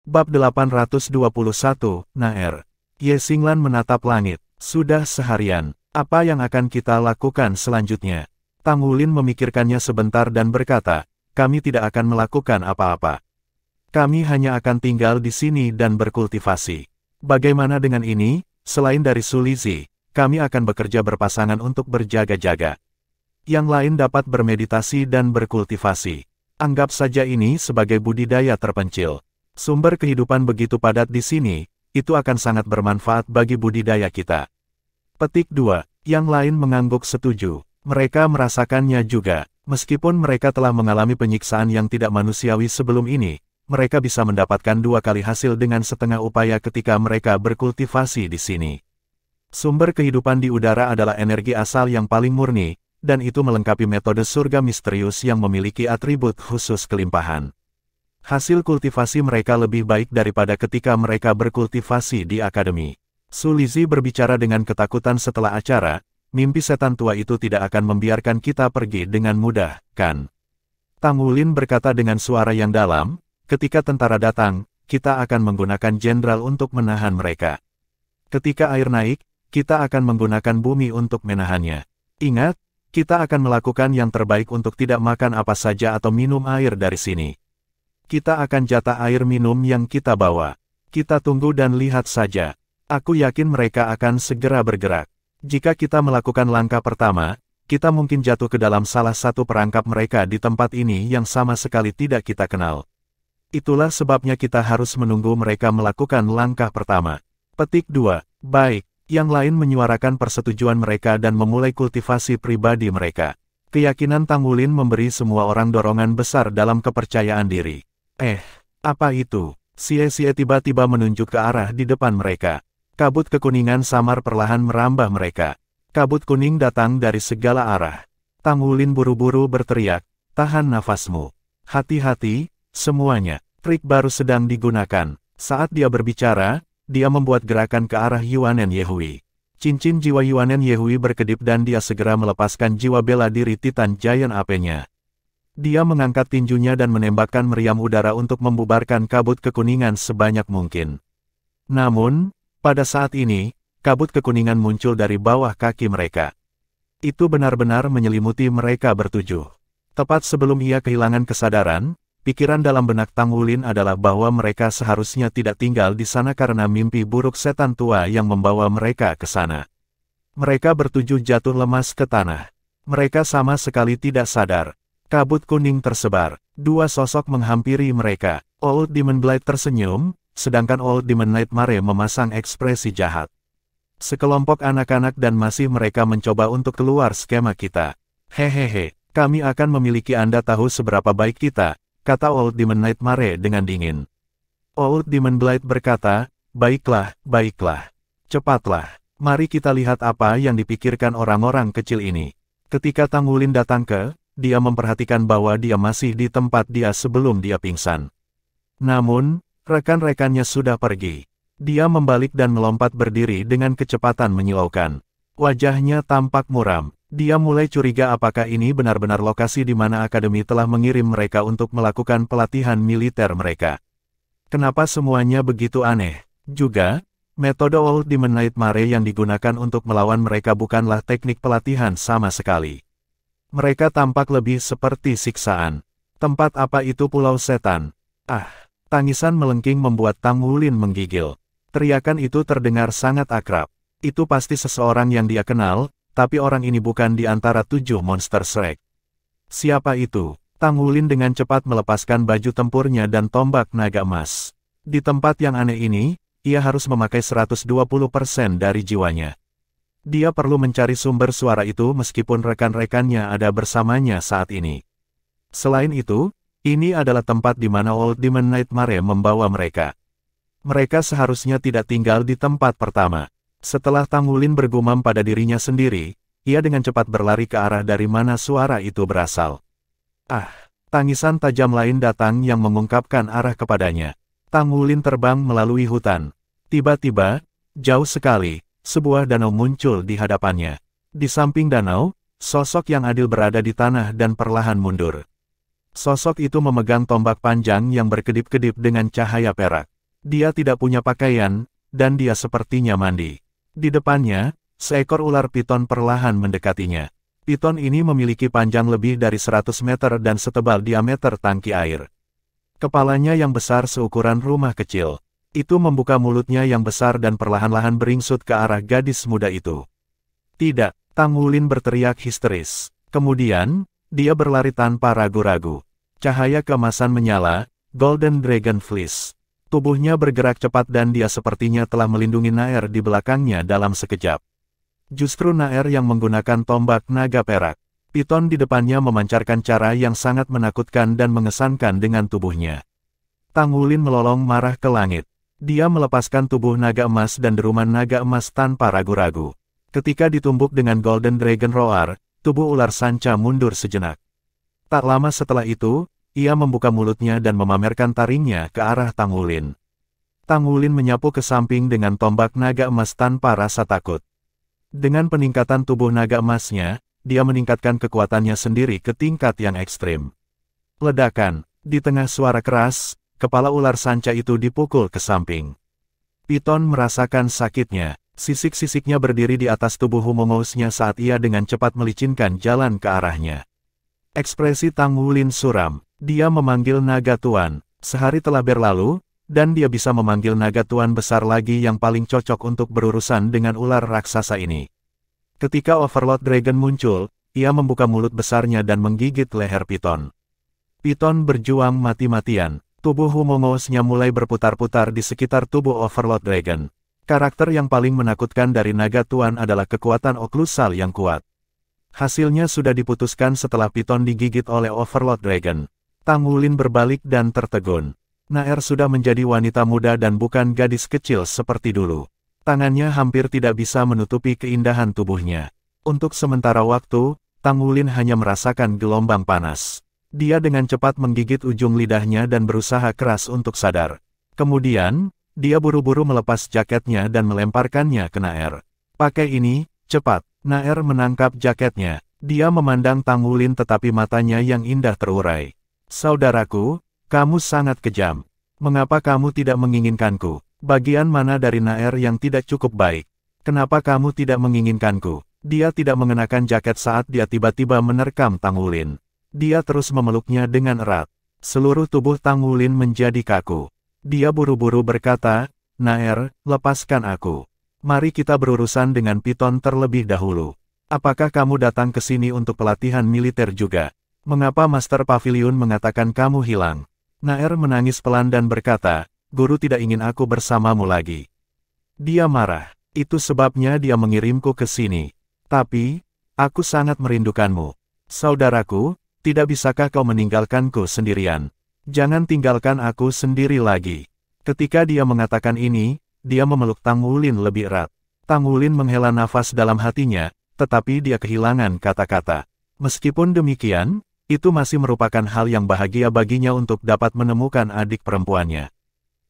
Bab 821, Naer. Ye Xinglan menatap langit. Sudah seharian. Apa yang akan kita lakukan selanjutnya? Tang Wulin memikirkannya sebentar dan berkata, kami tidak akan melakukan apa-apa. Kami hanya akan tinggal di sini dan berkultivasi. Bagaimana dengan ini? Selain dari Su Lizi, kami akan bekerja berpasangan untuk berjaga-jaga. Yang lain dapat bermeditasi dan berkultivasi. Anggap saja ini sebagai budidaya terpencil. Sumber kehidupan begitu padat di sini, itu akan sangat bermanfaat bagi budidaya kita. Petik 2. Yang lain mengangguk setuju. Mereka merasakannya juga. Meskipun mereka telah mengalami penyiksaan yang tidak manusiawi sebelum ini, mereka bisa mendapatkan 2 kali hasil dengan setengah upaya ketika mereka berkultivasi di sini. Sumber kehidupan di udara adalah energi asal yang paling murni, dan itu melengkapi metode surga misterius yang memiliki atribut khusus kelimpahan. Hasil kultivasi mereka lebih baik daripada ketika mereka berkultivasi di akademi. Su Lizi berbicara dengan ketakutan setelah acara, mimpi setan tua itu tidak akan membiarkan kita pergi dengan mudah, kan? Tang Wulin berkata dengan suara yang dalam, ketika tentara datang, kita akan menggunakan jenderal untuk menahan mereka. Ketika air naik, kita akan menggunakan bumi untuk menahannya. Ingat, kita akan melakukan yang terbaik untuk tidak makan apa saja atau minum air dari sini. Kita akan jatah air minum yang kita bawa. Kita tunggu dan lihat saja. Aku yakin mereka akan segera bergerak. Jika kita melakukan langkah pertama, kita mungkin jatuh ke dalam salah satu perangkap mereka di tempat ini yang sama sekali tidak kita kenal. Itulah sebabnya kita harus menunggu mereka melakukan langkah pertama. Petik 2. Baik, yang lain menyuarakan persetujuan mereka dan memulai kultivasi pribadi mereka. Keyakinan Tang Wulin memberi semua orang dorongan besar dalam kepercayaan diri. Apa itu? Xie tiba-tiba menunjuk ke arah di depan mereka. Kabut kekuningan samar perlahan merambah mereka. Kabut kuning datang dari segala arah. Tang Wulin buru-buru berteriak, tahan nafasmu. Hati-hati, semuanya. Trik baru sedang digunakan. Saat dia berbicara, dia membuat gerakan ke arah Yuanen Yehui. Cincin jiwa Yuanen Yehui berkedip dan dia segera melepaskan jiwa bela diri Titan Giant Ape-nya. Dia mengangkat tinjunya dan menembakkan meriam udara untuk membubarkan kabut kekuningan sebanyak mungkin. Namun, pada saat ini, kabut kekuningan muncul dari bawah kaki mereka. Itu benar-benar menyelimuti mereka bertujuh. Tepat sebelum ia kehilangan kesadaran, pikiran dalam benak Tang Wulin adalah bahwa mereka seharusnya tidak tinggal di sana karena mimpi buruk setan tua yang membawa mereka ke sana. Mereka bertujuh jatuh lemas ke tanah. Mereka sama sekali tidak sadar. Kabut kuning tersebar. 2 sosok menghampiri mereka. Old Demon Blade tersenyum, sedangkan Old Demon Nightmare memasang ekspresi jahat. Sekelompok anak-anak dan masih mereka mencoba untuk keluar skema kita. Hehehe, kami akan memiliki Anda tahu seberapa baik kita, kata Old Demon Nightmare dengan dingin. Old Demon Blade berkata, baiklah, baiklah. Cepatlah, mari kita lihat apa yang dipikirkan orang-orang kecil ini. Ketika Tang Wulin datang dia memperhatikan bahwa dia masih di tempat dia sebelum dia pingsan. Namun, rekan-rekannya sudah pergi. Dia membalik dan melompat berdiri dengan kecepatan menyilaukan. Wajahnya tampak muram. Dia mulai curiga apakah ini benar-benar lokasi di mana akademi telah mengirim mereka untuk melakukan pelatihan militer mereka. Kenapa semuanya begitu aneh? Juga, metode Old Demon Nightmare yang digunakan untuk melawan mereka bukanlah teknik pelatihan sama sekali. Mereka tampak lebih seperti siksaan. Tempat apa itu Pulau Setan? Tangisan melengking membuat Tang Wulin menggigil. Teriakan itu terdengar sangat akrab. Itu pasti seseorang yang dia kenal, tapi orang ini bukan di antara 7 monster Shrek. Siapa itu? Tang Wulin dengan cepat melepaskan baju tempurnya dan tombak naga emas. Di tempat yang aneh ini, ia harus memakai 120% dari jiwanya. Dia perlu mencari sumber suara itu meskipun rekan-rekannya ada bersamanya saat ini. Selain itu, ini adalah tempat di mana Old Demon Nightmare membawa mereka. Mereka seharusnya tidak tinggal di tempat pertama. Setelah Tang Wulin bergumam pada dirinya sendiri, ia dengan cepat berlari ke arah dari mana suara itu berasal. Tangisan tajam lain datang yang mengungkapkan arah kepadanya. Tang Wulin terbang melalui hutan. Tiba-tiba, jauh sekali, sebuah danau muncul di hadapannya. Di samping danau, sosok yang adil berada di tanah dan perlahan mundur. Sosok itu memegang tombak panjang yang berkedip-kedip dengan cahaya perak. Dia tidak punya pakaian, dan dia sepertinya mandi. Di depannya, seekor ular piton perlahan mendekatinya. Piton ini memiliki panjang lebih dari 100 meter dan setebal diameter tangki air. Kepalanya yang besar seukuran rumah kecil. Itu membuka mulutnya yang besar dan perlahan-lahan beringsut ke arah gadis muda itu. Tidak, Tang Wulin berteriak histeris. Kemudian, dia berlari tanpa ragu-ragu. Cahaya keemasan menyala, Golden Dragon Fleece. Tubuhnya bergerak cepat dan dia sepertinya telah melindungi Naer di belakangnya dalam sekejap. Justru Naer yang menggunakan tombak naga perak. Piton di depannya memancarkan cara yang sangat menakutkan dan mengesankan dengan tubuhnya. Tang Wulin melolong marah ke langit. Dia melepaskan tubuh naga emas dan deruman naga emas tanpa ragu-ragu. Ketika ditumbuk dengan Golden Dragon Roar, tubuh ular sanca mundur sejenak. Tak lama setelah itu, ia membuka mulutnya dan memamerkan taringnya ke arah Tang Wulin. Tang Wulin menyapu ke samping dengan tombak naga emas tanpa rasa takut. Dengan peningkatan tubuh naga emasnya, dia meningkatkan kekuatannya sendiri ke tingkat yang ekstrim. Ledakan, di tengah suara keras, kepala ular sanca itu dipukul ke samping. Piton merasakan sakitnya, sisik-sisiknya berdiri di atas tubuh Humongous-nya saat ia dengan cepat melicinkan jalan ke arahnya. Ekspresi Tang Wulin suram, dia memanggil naga tuan, sehari telah berlalu, dan dia bisa memanggil naga tuan besar lagi yang paling cocok untuk berurusan dengan ular raksasa ini. Ketika Overlord Dragon muncul, ia membuka mulut besarnya dan menggigit leher Piton. Piton berjuang mati-matian. Tubuh Humongous-nya mulai berputar-putar di sekitar tubuh Overlord Dragon. Karakter yang paling menakutkan dari naga tuan adalah kekuatan oklusal yang kuat. Hasilnya sudah diputuskan setelah Piton digigit oleh Overlord Dragon. Tang Wulin berbalik dan tertegun. Naer sudah menjadi wanita muda dan bukan gadis kecil seperti dulu. Tangannya hampir tidak bisa menutupi keindahan tubuhnya. Untuk sementara waktu, Tang Wulin hanya merasakan gelombang panas. Dia dengan cepat menggigit ujung lidahnya dan berusaha keras untuk sadar. Kemudian, dia buru-buru melepas jaketnya dan melemparkannya ke Naer. Pakai ini, cepat. Naer menangkap jaketnya. Dia memandang Tang Wulin tetapi matanya yang indah terurai. Saudaraku, kamu sangat kejam. Mengapa kamu tidak menginginkanku? Bagian mana dari Naer yang tidak cukup baik? Kenapa kamu tidak menginginkanku? Dia tidak mengenakan jaket saat dia tiba-tiba menerkam Tang Wulin. Dia terus memeluknya dengan erat. Seluruh tubuh Tang Wulin menjadi kaku. Dia buru-buru berkata, Naer, lepaskan aku. Mari kita berurusan dengan Piton terlebih dahulu. Apakah kamu datang ke sini untuk pelatihan militer juga? Mengapa Master Pavilion mengatakan kamu hilang? Naer menangis pelan dan berkata, Guru tidak ingin aku bersamamu lagi. Dia marah. Itu sebabnya dia mengirimku ke sini. Tapi, aku sangat merindukanmu. Saudaraku, tidak bisakah kau meninggalkanku sendirian? Jangan tinggalkan aku sendiri lagi. Ketika dia mengatakan ini, dia memeluk Tang Wulin lebih erat. Tang Wulin menghela nafas dalam hatinya, tetapi dia kehilangan kata-kata. Meskipun demikian, itu masih merupakan hal yang bahagia baginya untuk dapat menemukan adik perempuannya.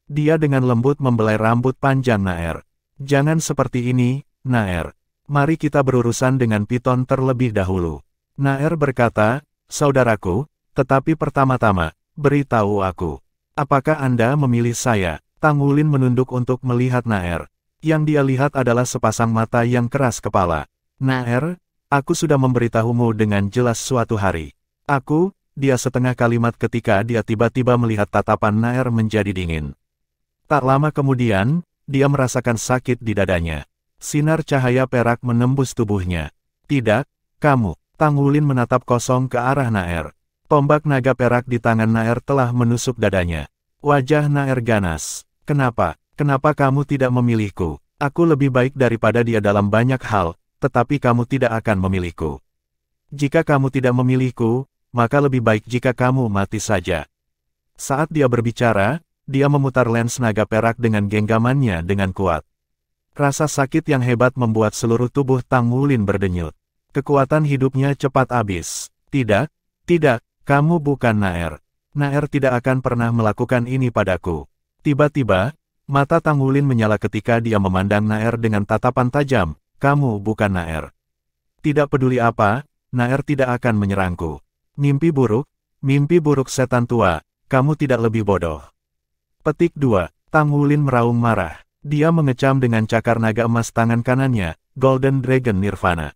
Dia dengan lembut membelai rambut panjang Naer. Jangan seperti ini, Naer. Mari kita berurusan dengan Piton terlebih dahulu. Naer berkata, Saudaraku, tetapi pertama-tama, beritahu aku. Apakah Anda memilih saya? Tang Wulin menunduk untuk melihat Naer. Yang dia lihat adalah sepasang mata yang keras kepala. Naer, aku sudah memberitahumu dengan jelas suatu hari. Aku, dia setengah kalimat ketika dia tiba-tiba melihat tatapan Naer menjadi dingin. Tak lama kemudian, dia merasakan sakit di dadanya. Sinar cahaya perak menembus tubuhnya. Tidak, kamu. Tang Wulin menatap kosong ke arah Naer. Tombak naga perak di tangan Naer telah menusuk dadanya. Wajah Naer ganas. Kenapa? Kenapa kamu tidak memilihku? Aku lebih baik daripada dia dalam banyak hal, tetapi kamu tidak akan memilihku. Jika kamu tidak memilihku, maka lebih baik jika kamu mati saja. Saat dia berbicara, dia memutar lens naga perak dengan genggamannya dengan kuat. Rasa sakit yang hebat membuat seluruh tubuh Tang Wulin berdenyut. Kekuatan hidupnya cepat habis. Tidak, tidak, kamu bukan Naer. Naer tidak akan pernah melakukan ini padaku. Tiba-tiba, mata Tang Wulin menyala ketika dia memandang Naer dengan tatapan tajam. Kamu bukan Naer. Tidak peduli apa, Naer tidak akan menyerangku. Mimpi buruk setan tua, kamu tidak lebih bodoh. Petik 2. Tang Wulin meraung marah. Dia mengecam dengan cakar naga emas tangan kanannya, Golden Dragon Nirvana.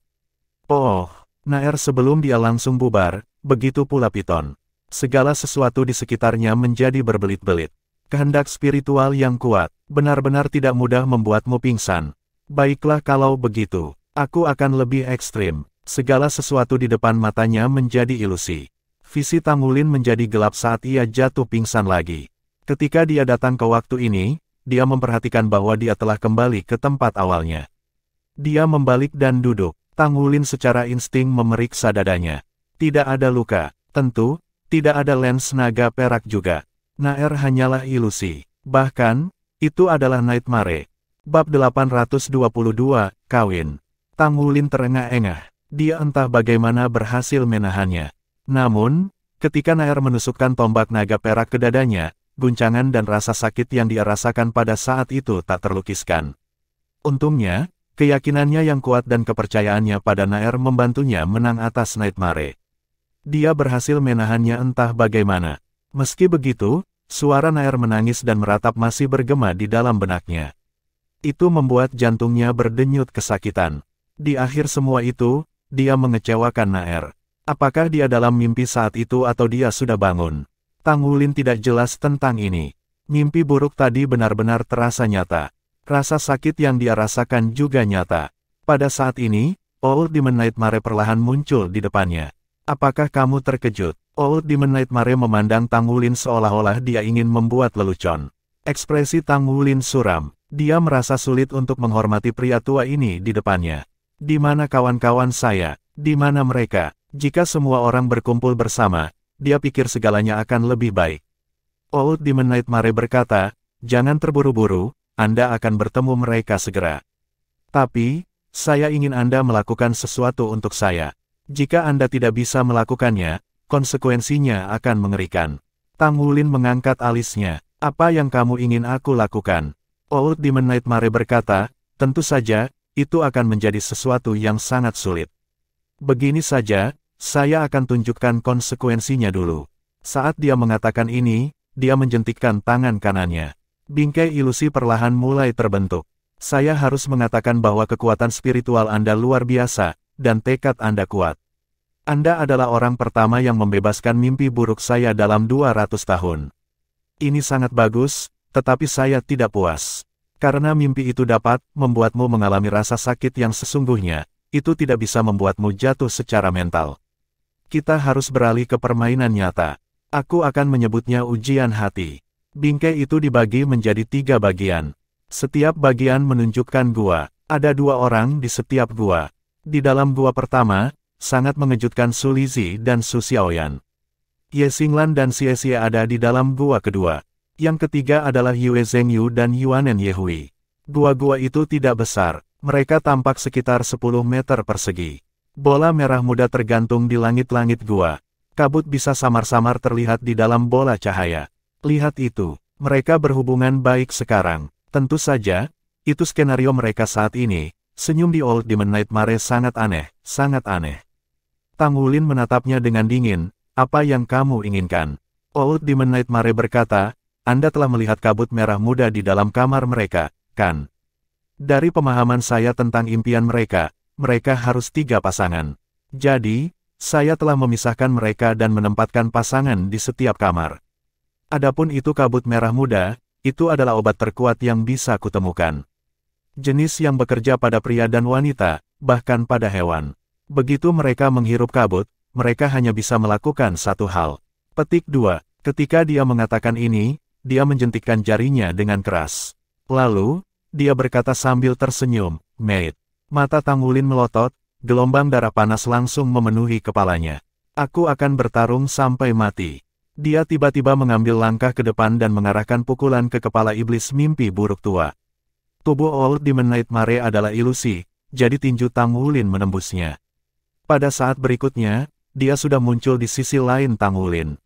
Oh, Naer sebelum dia langsung bubar, begitu pula Piton. Segala sesuatu di sekitarnya menjadi berbelit-belit. Kehendak spiritual yang kuat, benar-benar tidak mudah membuatmu pingsan. Baiklah kalau begitu, aku akan lebih ekstrim. Segala sesuatu di depan matanya menjadi ilusi. Visi Tang Wulin menjadi gelap saat ia jatuh pingsan lagi. Ketika dia datang ke waktu ini, dia memperhatikan bahwa dia telah kembali ke tempat awalnya. Dia membalik dan duduk. Tang Wulin secara insting memeriksa dadanya. Tidak ada luka, tentu, tidak ada lens naga perak juga. Naer hanyalah ilusi. Bahkan, itu adalah nightmare. Bab 822, Kawin. Tang Wulin terengah-engah. Dia entah bagaimana berhasil menahannya. Namun, ketika Naer menusukkan tombak naga perak ke dadanya, guncangan dan rasa sakit yang dia rasakan pada saat itu tak terlukiskan. Untungnya, keyakinannya yang kuat dan kepercayaannya pada Naer membantunya menang atas nightmare. Dia berhasil menahannya entah bagaimana. Meski begitu, suara Naer menangis dan meratap masih bergema di dalam benaknya. Itu membuat jantungnya berdenyut kesakitan. Di akhir semua itu, dia mengecewakan Naer. Apakah dia dalam mimpi saat itu atau dia sudah bangun? Tang Wulin tidak jelas tentang ini. Mimpi buruk tadi benar-benar terasa nyata. Rasa sakit yang dia rasakan juga nyata. Pada saat ini, Old Demon Nightmare perlahan muncul di depannya. Apakah kamu terkejut? Old Demon Nightmare memandang Tang Wulin seolah-olah dia ingin membuat lelucon. Ekspresi Tang Wulin suram. Dia merasa sulit untuk menghormati pria tua ini di depannya. Di mana kawan-kawan saya? Di mana mereka? Jika semua orang berkumpul bersama, dia pikir segalanya akan lebih baik. Old Demon Nightmare berkata, jangan terburu-buru, Anda akan bertemu mereka segera. Tapi, saya ingin Anda melakukan sesuatu untuk saya. Jika Anda tidak bisa melakukannya, konsekuensinya akan mengerikan. Tang Wulin mengangkat alisnya. Apa yang kamu ingin aku lakukan? Old Demon Nightmare berkata, tentu saja, itu akan menjadi sesuatu yang sangat sulit. Begini saja, saya akan tunjukkan konsekuensinya dulu. Saat dia mengatakan ini, dia menjentikkan tangan kanannya. Bingkai ilusi perlahan mulai terbentuk. Saya harus mengatakan bahwa kekuatan spiritual Anda luar biasa, dan tekad Anda kuat. Anda adalah orang pertama yang membebaskan mimpi buruk saya dalam 200 tahun. Ini sangat bagus, tetapi saya tidak puas. Karena mimpi itu dapat membuatmu mengalami rasa sakit yang sesungguhnya, itu tidak bisa membuatmu jatuh secara mental. Kita harus beralih ke permainan nyata. Aku akan menyebutnya ujian hati. Bingkai itu dibagi menjadi 3 bagian. Setiap bagian menunjukkan gua. Ada 2 orang di setiap gua. Di dalam gua pertama, sangat mengejutkan Su Lizhi dan Su Xiaoyan. Ye Xinglan dan Xie Xie ada di dalam gua kedua. Yang ketiga adalah Yue Zhengyu dan Yuanen Yehui. Gua-gua itu tidak besar. Mereka tampak sekitar 10 meter persegi. Bola merah muda tergantung di langit-langit gua. Kabut bisa samar-samar terlihat di dalam bola cahaya. Lihat itu, mereka berhubungan baik sekarang. Tentu saja, itu skenario mereka saat ini. Senyum di Old Demon Nightmare sangat aneh, sangat aneh. Tang Wulin menatapnya dengan dingin, apa yang kamu inginkan? Old Demon Nightmare berkata, Anda telah melihat kabut merah muda di dalam kamar mereka, kan? Dari pemahaman saya tentang impian mereka harus 3 pasangan. Jadi, saya telah memisahkan mereka dan menempatkan pasangan di setiap kamar. Adapun itu kabut merah muda, itu adalah obat terkuat yang bisa kutemukan. Jenis yang bekerja pada pria dan wanita, bahkan pada hewan. Begitu mereka menghirup kabut, mereka hanya bisa melakukan satu hal. Petik 2. Ketika dia mengatakan ini, dia menjentikkan jarinya dengan keras. Lalu, dia berkata sambil tersenyum, "Mate." Mata Tang Wulin melotot, gelombang darah panas langsung memenuhi kepalanya. Aku akan bertarung sampai mati. Dia tiba-tiba mengambil langkah ke depan dan mengarahkan pukulan ke kepala iblis mimpi buruk tua. Tubuh Old Demon Nightmare adalah ilusi, jadi tinju Tang Wulin menembusnya. Pada saat berikutnya, dia sudah muncul di sisi lain Tang Wulin.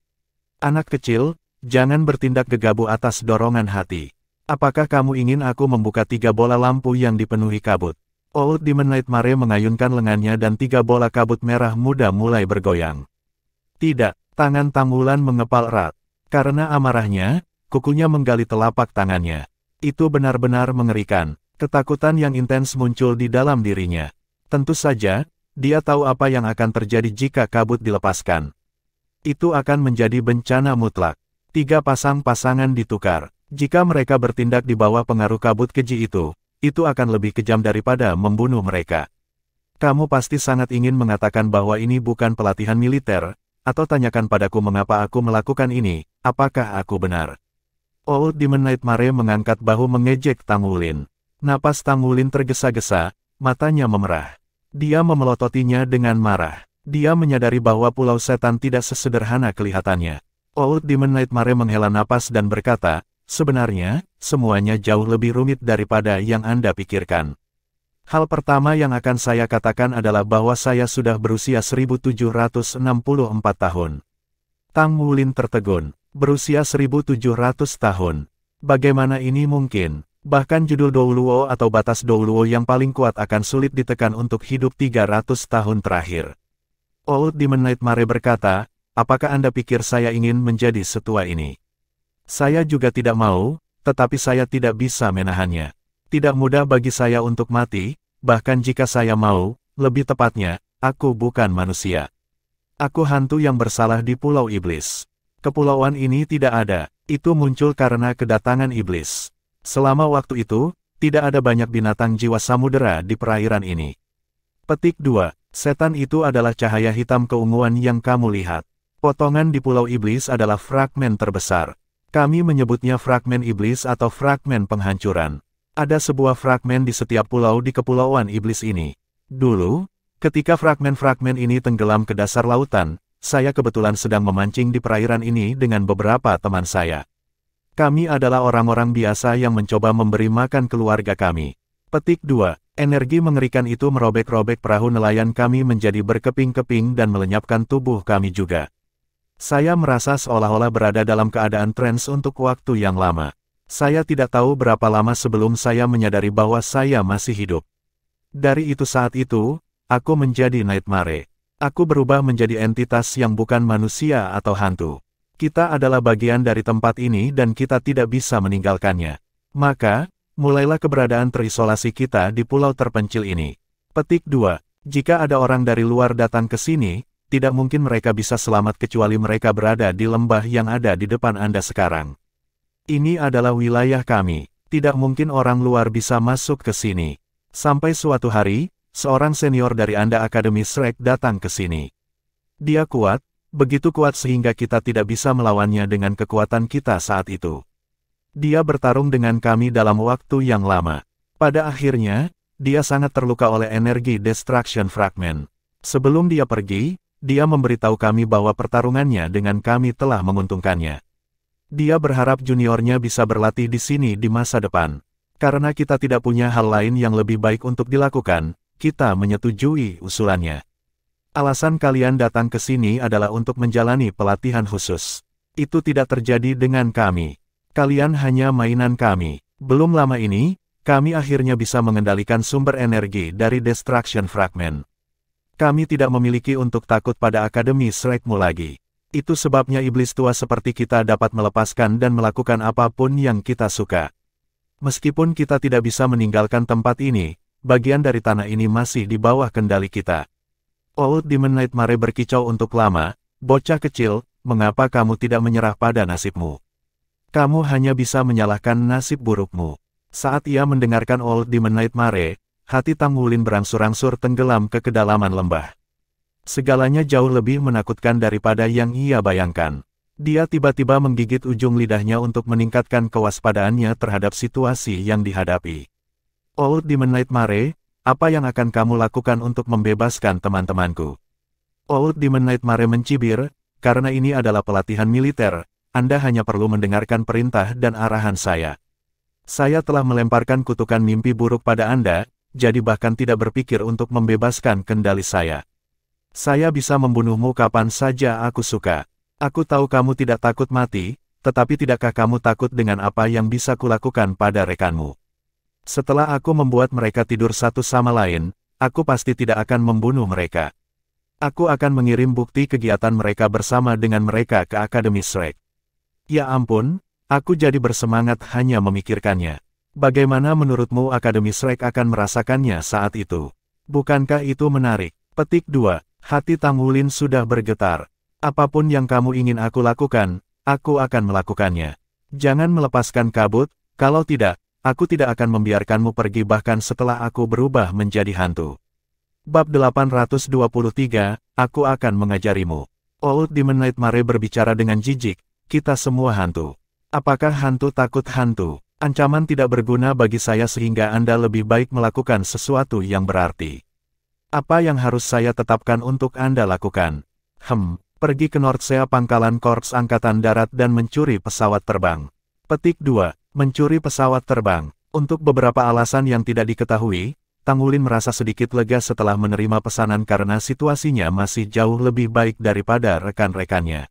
Anak kecil, jangan bertindak gegabah atas dorongan hati. Apakah kamu ingin aku membuka 3 bola lampu yang dipenuhi kabut? Old Demon Nightmare mengayunkan lengannya dan 3 bola kabut merah muda mulai bergoyang. Tidak, tangan Tang Wulin mengepal erat. Karena amarahnya, kukunya menggali telapak tangannya. Itu benar-benar mengerikan. Ketakutan yang intens muncul di dalam dirinya. Tentu saja, dia tahu apa yang akan terjadi jika kabut dilepaskan. Itu akan menjadi bencana mutlak. 3 pasang pasangan ditukar. Jika mereka bertindak di bawah pengaruh kabut keji itu akan lebih kejam daripada membunuh mereka. Kamu pasti sangat ingin mengatakan bahwa ini bukan pelatihan militer, atau tanyakan padaku mengapa aku melakukan ini, apakah aku benar? Old Demon Nightmare mengangkat bahu mengejek Tang Wulin. Napas Tang Wulin tergesa-gesa, matanya memerah. Dia memelototinya dengan marah. Dia menyadari bahwa Pulau Setan tidak sesederhana kelihatannya. Old Demon Nightmare menghela napas dan berkata, sebenarnya, semuanya jauh lebih rumit daripada yang Anda pikirkan. Hal pertama yang akan saya katakan adalah bahwa saya sudah berusia 1764 tahun. Tang Wulin tertegun. Berusia 1700 tahun. Bagaimana ini mungkin? Bahkan judul Douluo atau batas Douluo yang paling kuat akan sulit ditekan untuk hidup 300 tahun terakhir. Old Demon Nightmare berkata, apakah Anda pikir saya ingin menjadi setua ini? Saya juga tidak mau, tetapi saya tidak bisa menahannya. Tidak mudah bagi saya untuk mati, bahkan jika saya mau, lebih tepatnya, aku bukan manusia. Aku hantu yang bersalah di Pulau Iblis. Kepulauan ini tidak ada, itu muncul karena kedatangan iblis. Selama waktu itu, tidak ada banyak binatang jiwa samudera di perairan ini. Petik 2. Setan itu adalah cahaya hitam keunguan yang kamu lihat. Potongan di Pulau Iblis adalah fragmen terbesar. Kami menyebutnya fragmen iblis atau fragmen penghancuran. Ada sebuah fragmen di setiap pulau di Kepulauan Iblis ini. Dulu, ketika fragmen-fragmen ini tenggelam ke dasar lautan, saya kebetulan sedang memancing di perairan ini dengan beberapa teman saya. Kami adalah orang-orang biasa yang mencoba memberi makan keluarga kami. Petik 2. Energi mengerikan itu merobek-robek perahu nelayan kami menjadi berkeping-keping dan melenyapkan tubuh kami juga. Saya merasa seolah-olah berada dalam keadaan trans untuk waktu yang lama. Saya tidak tahu berapa lama sebelum saya menyadari bahwa saya masih hidup. Dari itu saat itu, aku menjadi Nightmare. Aku berubah menjadi entitas yang bukan manusia atau hantu. Kita adalah bagian dari tempat ini dan kita tidak bisa meninggalkannya. Maka, mulailah keberadaan terisolasi kita di pulau terpencil ini. Petik 2. Jika ada orang dari luar datang ke sini, tidak mungkin mereka bisa selamat kecuali mereka berada di lembah yang ada di depan Anda sekarang. Ini adalah wilayah kami. Tidak mungkin orang luar bisa masuk ke sini. Sampai suatu hari, seorang senior dari Anda Akademi Shrek datang ke sini. Dia kuat, begitu kuat sehingga kita tidak bisa melawannya dengan kekuatan kita saat itu. Dia bertarung dengan kami dalam waktu yang lama. Pada akhirnya, dia sangat terluka oleh energi Destruction Fragment. Sebelum dia pergi, dia memberitahu kami bahwa pertarungannya dengan kami telah menguntungkannya. Dia berharap juniornya bisa berlatih di sini di masa depan. Karena kita tidak punya hal lain yang lebih baik untuk dilakukan, kita menyetujui usulannya. Alasan kalian datang ke sini adalah untuk menjalani pelatihan khusus. Itu tidak terjadi dengan kami. Kalian hanya mainan kami. Belum lama ini, kami akhirnya bisa mengendalikan sumber energi dari Destruction Fragment. Kami tidak memiliki untuk takut pada Akademi Shrekmu lagi. Itu sebabnya iblis tua seperti kita dapat melepaskan dan melakukan apapun yang kita suka. Meskipun kita tidak bisa meninggalkan tempat ini, bagian dari tanah ini masih di bawah kendali kita. Old Demon Nightmare berkicau untuk lama, bocah kecil, mengapa kamu tidak menyerah pada nasibmu? Kamu hanya bisa menyalahkan nasib burukmu. Saat ia mendengarkan Old Demon Nightmare, hati Tang Wulin berangsur-angsur tenggelam ke kedalaman lembah. Segalanya jauh lebih menakutkan daripada yang ia bayangkan. Dia tiba-tiba menggigit ujung lidahnya untuk meningkatkan kewaspadaannya terhadap situasi yang dihadapi. Old Demon Nightmare, apa yang akan kamu lakukan untuk membebaskan teman-temanku? Old Demon Nightmare mencibir, karena ini adalah pelatihan militer, Anda hanya perlu mendengarkan perintah dan arahan saya. Saya telah melemparkan kutukan mimpi buruk pada Anda, jadi bahkan tidak berpikir untuk membebaskan kendali saya. Saya bisa membunuhmu kapan saja aku suka. Aku tahu kamu tidak takut mati, tetapi tidakkah kamu takut dengan apa yang bisa kulakukan pada rekanmu? Setelah aku membuat mereka tidur satu sama lain, aku pasti tidak akan membunuh mereka. Aku akan mengirim bukti kegiatan mereka bersama dengan mereka ke Akademi Shrek. Ya ampun, Aku jadi bersemangat hanya memikirkannya. Bagaimana menurutmu Akademi Shrek akan merasakannya saat itu? Bukankah itu menarik? Petik 2. Hati Tang Wulin sudah bergetar. Apapun yang kamu ingin aku lakukan, aku akan melakukannya. Jangan melepaskan kabut, kalau tidak, aku tidak akan membiarkanmu pergi bahkan setelah aku berubah menjadi hantu. Bab 823, aku akan mengajarimu. Old Demon Nightmare berbicara dengan jijik, kita semua hantu. Apakah hantu takut hantu? Ancaman tidak berguna bagi saya sehingga Anda lebih baik melakukan sesuatu yang berarti. Apa yang harus saya tetapkan untuk Anda lakukan? Pergi ke Northsea Pangkalan Korps Angkatan Darat dan mencuri pesawat terbang. Petik 2. Mencuri pesawat terbang. Untuk beberapa alasan yang tidak diketahui, Tang Wulin merasa sedikit lega setelah menerima pesanan karena situasinya masih jauh lebih baik daripada rekan-rekannya.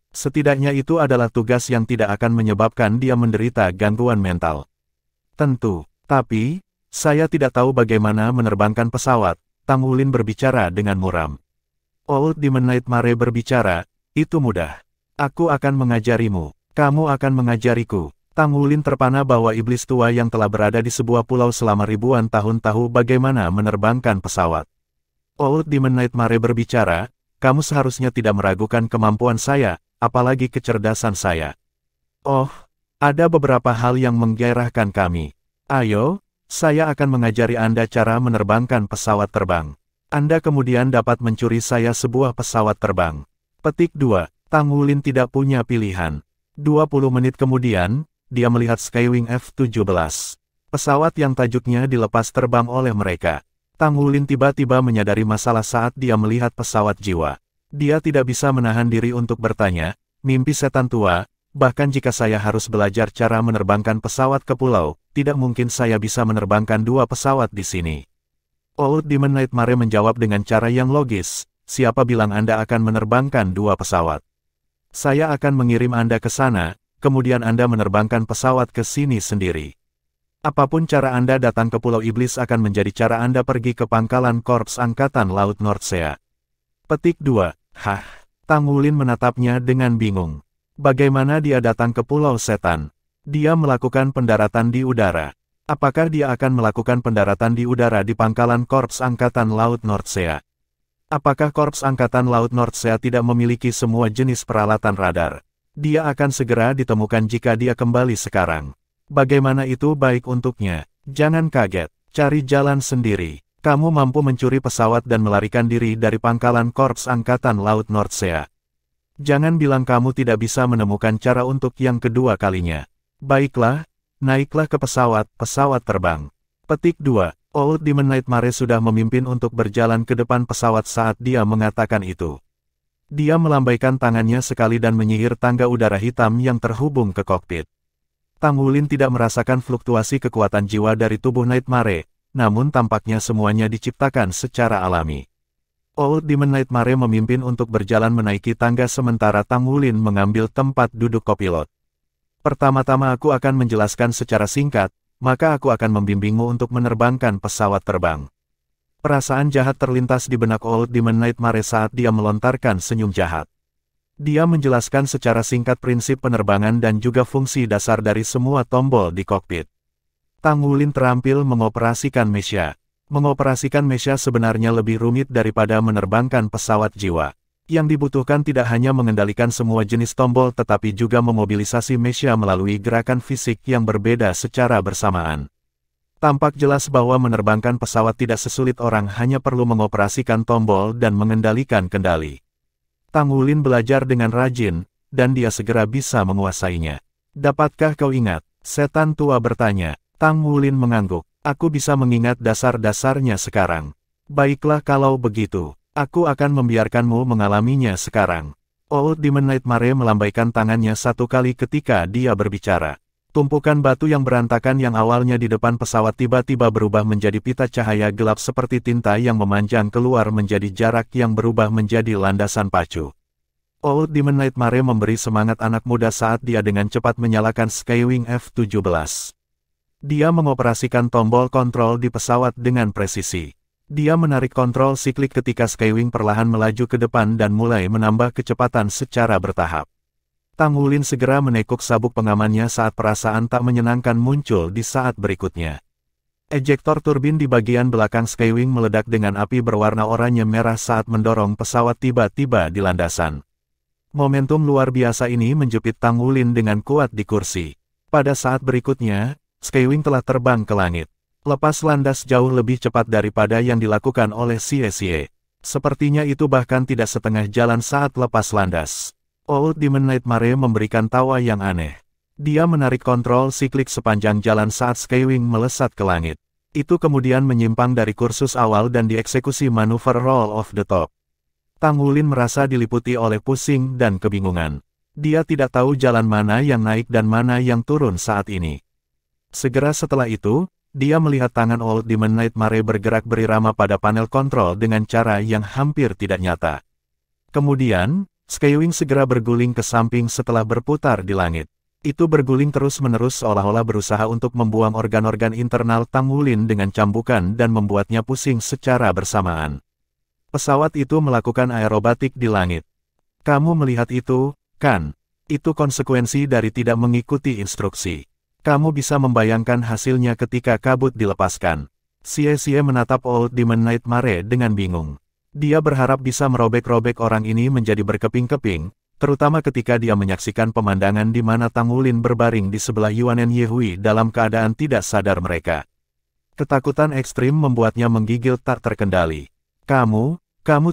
Setidaknya itu adalah tugas yang tidak akan menyebabkan dia menderita gangguan mental. Tentu, tapi, saya tidak tahu bagaimana menerbangkan pesawat, Tang Wulin berbicara dengan muram. Old Demon Nightmare berbicara, itu mudah. Aku akan mengajarimu, kamu akan mengajariku. Tang Wulin terpana bahwa iblis tua yang telah berada di sebuah pulau selama ribuan tahun tahu bagaimana menerbangkan pesawat. Old Demon Nightmare berbicara, kamu seharusnya tidak meragukan kemampuan saya, apalagi kecerdasan saya. Oh, ada beberapa hal yang menggairahkan kami. Ayo, saya akan mengajari Anda cara menerbangkan pesawat terbang. Anda kemudian dapat mencuri saya sebuah pesawat terbang. Petik 2. Tang Wulin tidak punya pilihan. 20 menit kemudian, dia melihat Skywing F-17. Pesawat yang tajuknya dilepas terbang oleh mereka. Tang Wulin tiba-tiba menyadari masalah saat dia melihat pesawat jiwa. Dia tidak bisa menahan diri untuk bertanya, mimpi setan tua, bahkan jika saya harus belajar cara menerbangkan pesawat ke pulau, tidak mungkin saya bisa menerbangkan 2 pesawat di sini. Old Demon Nightmare menjawab dengan cara yang logis, siapa bilang Anda akan menerbangkan 2 pesawat? Saya akan mengirim Anda ke sana, kemudian Anda menerbangkan pesawat ke sini sendiri. Apapun cara Anda datang ke Pulau Iblis akan menjadi cara Anda pergi ke Pangkalan Korps Angkatan Laut Northsea. Petik 2. Tang Wulin menatapnya dengan bingung. Bagaimana dia datang ke Pulau Setan? Dia melakukan pendaratan di udara. Apakah dia akan melakukan pendaratan di udara di Pangkalan Korps Angkatan Laut Northsea? Apakah Korps Angkatan Laut Northsea tidak memiliki semua jenis peralatan radar? Dia akan segera ditemukan jika dia kembali sekarang. Bagaimana itu baik untuknya? Jangan kaget, cari jalan sendiri. Kamu mampu mencuri pesawat dan melarikan diri dari Pangkalan Korps Angkatan Laut Northsea. Jangan bilang kamu tidak bisa menemukan cara untuk yang kedua kalinya. Baiklah, naiklah ke pesawat terbang. Petik 2. Old Demon Nightmare sudah memimpin untuk berjalan ke depan pesawat saat dia mengatakan itu. Dia melambaikan tangannya sekali dan menyihir tangga udara hitam yang terhubung ke kokpit. Tang Wulin tidak merasakan fluktuasi kekuatan jiwa dari tubuh Nightmare, namun tampaknya semuanya diciptakan secara alami. Old Demon Nightmare memimpin untuk berjalan menaiki tangga sementara Tang Wulin mengambil tempat duduk kopilot. Pertama-tama aku akan menjelaskan secara singkat, maka aku akan membimbingmu untuk menerbangkan pesawat terbang. Perasaan jahat terlintas di benak Old Demon Nightmare saat dia melontarkan senyum jahat. Dia menjelaskan secara singkat prinsip penerbangan dan juga fungsi dasar dari semua tombol di kokpit. Tang Wulin terampil mengoperasikan Mesha. Mengoperasikan Mesha sebenarnya lebih rumit daripada menerbangkan pesawat jiwa. Yang dibutuhkan tidak hanya mengendalikan semua jenis tombol tetapi juga memobilisasi Mesha melalui gerakan fisik yang berbeda secara bersamaan. Tampak jelas bahwa menerbangkan pesawat tidak sesulit orang hanya perlu mengoperasikan tombol dan mengendalikan kendali. Tang Wulin belajar dengan rajin, dan dia segera bisa menguasainya. Dapatkah kau ingat? Setan tua bertanya. Tang Wulin mengangguk. Aku bisa mengingat dasar-dasarnya sekarang. Baiklah kalau begitu, aku akan membiarkanmu mengalaminya sekarang. Old Demon Nightmare melambaikan tangannya satu kali ketika dia berbicara. Tumpukan batu yang berantakan yang awalnya di depan pesawat tiba-tiba berubah menjadi pita cahaya gelap seperti tinta yang memanjang keluar menjadi jarak yang berubah menjadi landasan pacu. Old Demon Nightmare memberi semangat anak muda saat dia dengan cepat menyalakan Skywing F-17. Dia mengoperasikan tombol kontrol di pesawat dengan presisi. Dia menarik kontrol siklik ketika Skywing perlahan melaju ke depan dan mulai menambah kecepatan secara bertahap. Tang Wulin segera menekuk sabuk pengamannya saat perasaan tak menyenangkan muncul di saat berikutnya. Ejektor turbin di bagian belakang Skywing meledak dengan api berwarna oranye merah saat mendorong pesawat tiba-tiba di landasan. Momentum luar biasa ini menjepit Tang Wulin dengan kuat di kursi. Pada saat berikutnya, Skywing telah terbang ke langit. Lepas landas jauh lebih cepat daripada yang dilakukan oleh Xie. Sepertinya itu bahkan tidak setengah jalan saat lepas landas. Old Demon Nightmare memberikan tawa yang aneh. Dia menarik kontrol siklik sepanjang jalan saat Skywing melesat ke langit. Itu kemudian menyimpang dari kursus awal dan dieksekusi manuver Roll of the Top. Tang Wulin merasa diliputi oleh pusing dan kebingungan. Dia tidak tahu jalan mana yang naik dan mana yang turun saat ini. Segera setelah itu, dia melihat tangan Old Demon Nightmare bergerak berirama pada panel kontrol dengan cara yang hampir tidak nyata. Kemudian, Skywing segera berguling ke samping setelah berputar di langit. Itu berguling terus-menerus seolah-olah berusaha untuk membuang organ-organ internal Tang Wulin dengan cambukan dan membuatnya pusing secara bersamaan. Pesawat itu melakukan aerobatik di langit. Kamu melihat itu, kan? Itu konsekuensi dari tidak mengikuti instruksi. Kamu bisa membayangkan hasilnya ketika kabut dilepaskan. Xie menatap Old Demon Nightmare dengan bingung. Dia berharap bisa merobek-robek orang ini menjadi berkeping-keping, terutama ketika dia menyaksikan pemandangan di mana Tang Wulin berbaring di sebelah Yuanen Yehui dalam keadaan tidak sadar mereka. Ketakutan ekstrim membuatnya menggigil tak terkendali. Kamu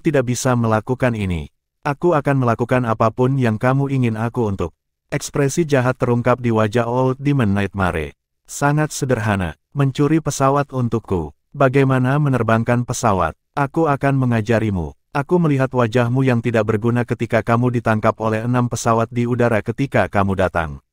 tidak bisa melakukan ini. Aku akan melakukan apapun yang kamu ingin aku untuk. Ekspresi jahat terungkap di wajah Old Demon Nightmare. Sangat sederhana, mencuri pesawat untukku. Bagaimana menerbangkan pesawat? Aku akan mengajarimu. Aku melihat wajahmu yang tidak berguna ketika kamu ditangkap oleh 6 pesawat di udara ketika kamu datang.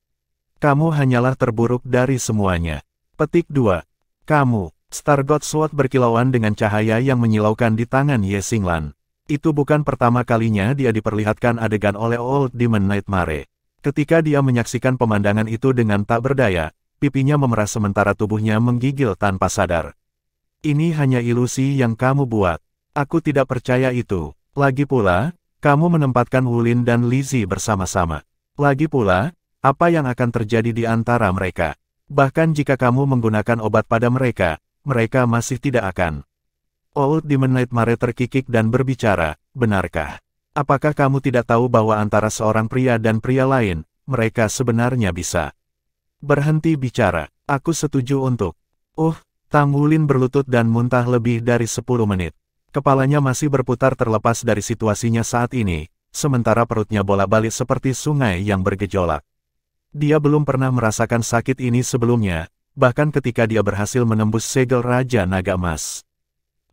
Kamu hanyalah terburuk dari semuanya. Petik 2. Kamu, Star God Sword berkilauan dengan cahaya yang menyilaukan di tangan Ye Xinglan. Itu bukan pertama kalinya dia diperlihatkan adegan oleh Old Demon Nightmare. Ketika dia menyaksikan pemandangan itu dengan tak berdaya, pipinya memeras sementara tubuhnya menggigil tanpa sadar. Ini hanya ilusi yang kamu buat. Aku tidak percaya itu. Lagi pula, kamu menempatkan Wulin dan Lizzie bersama-sama. Lagi pula, apa yang akan terjadi di antara mereka? Bahkan jika kamu menggunakan obat pada mereka, mereka masih tidak akan. Old Demon Nightmare terkikik dan berbicara, benarkah? Apakah kamu tidak tahu bahwa antara seorang pria dan pria lain, mereka sebenarnya bisa? Berhenti bicara, aku setuju untuk. Tang Wulin berlutut dan muntah lebih dari 10 menit. Kepalanya masih berputar terlepas dari situasinya saat ini, sementara perutnya bolak-balik seperti sungai yang bergejolak. Dia belum pernah merasakan sakit ini sebelumnya, bahkan ketika dia berhasil menembus segel Raja Naga Emas.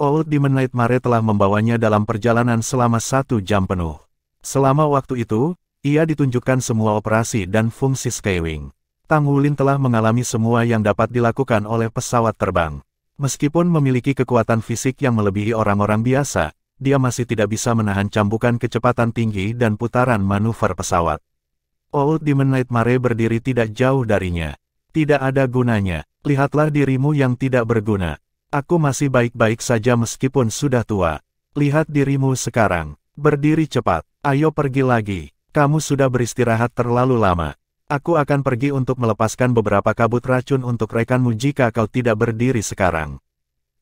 Old Demon Nightmare telah membawanya dalam perjalanan selama 1 jam penuh. Selama waktu itu, ia ditunjukkan semua operasi dan fungsi Skywing. Tang Wulin telah mengalami semua yang dapat dilakukan oleh pesawat terbang. Meskipun memiliki kekuatan fisik yang melebihi orang-orang biasa, dia masih tidak bisa menahan cambukan kecepatan tinggi dan putaran manuver pesawat. Old Demon Nightmare berdiri tidak jauh darinya. Tidak ada gunanya, lihatlah dirimu yang tidak berguna. Aku masih baik-baik saja meskipun sudah tua. Lihat dirimu sekarang, berdiri cepat, ayo pergi lagi, kamu sudah beristirahat terlalu lama. Aku akan pergi untuk melepaskan beberapa kabut racun untuk rekanmu jika kau tidak berdiri sekarang.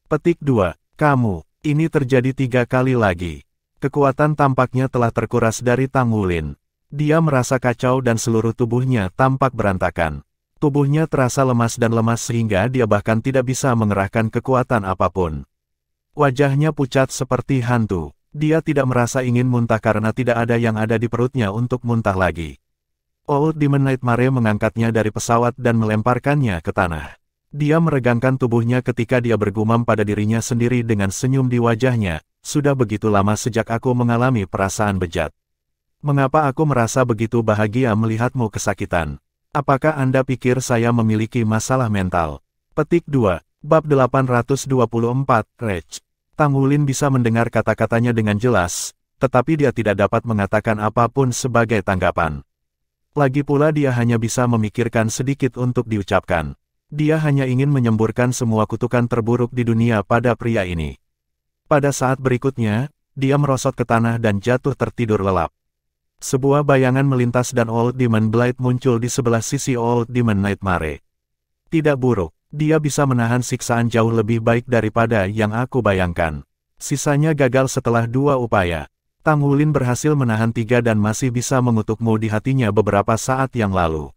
Petik 2. Kamu, ini terjadi 3 kali lagi. Kekuatan tampaknya telah terkuras dari Tang Wulin. Dia merasa kacau dan seluruh tubuhnya tampak berantakan. Tubuhnya terasa lemas dan lemas sehingga dia bahkan tidak bisa mengerahkan kekuatan apapun. Wajahnya pucat seperti hantu. Dia tidak merasa ingin muntah karena tidak ada yang ada di perutnya untuk muntah lagi. Old Demon Nightmare mengangkatnya dari pesawat dan melemparkannya ke tanah. Dia meregangkan tubuhnya ketika dia bergumam pada dirinya sendiri dengan senyum di wajahnya, sudah begitu lama sejak aku mengalami perasaan bejat. Mengapa aku merasa begitu bahagia melihatmu kesakitan? Apakah Anda pikir saya memiliki masalah mental? Petik 2, Bab 824, Rage. Tang Wulin bisa mendengar kata-katanya dengan jelas, tetapi dia tidak dapat mengatakan apapun sebagai tanggapan. Lagi pula dia hanya bisa memikirkan sedikit untuk diucapkan. Dia hanya ingin menyemburkan semua kutukan terburuk di dunia pada pria ini. Pada saat berikutnya, dia merosot ke tanah dan jatuh tertidur lelap. Sebuah bayangan melintas dan Old Demon Blade muncul di sebelah sisi Old Demon Nightmare. Tidak buruk, dia bisa menahan siksaan jauh lebih baik daripada yang aku bayangkan. Sisanya gagal setelah 2 upaya. Tang Wulin berhasil menahan 3 dan masih bisa mengutukmu di hatinya beberapa saat yang lalu.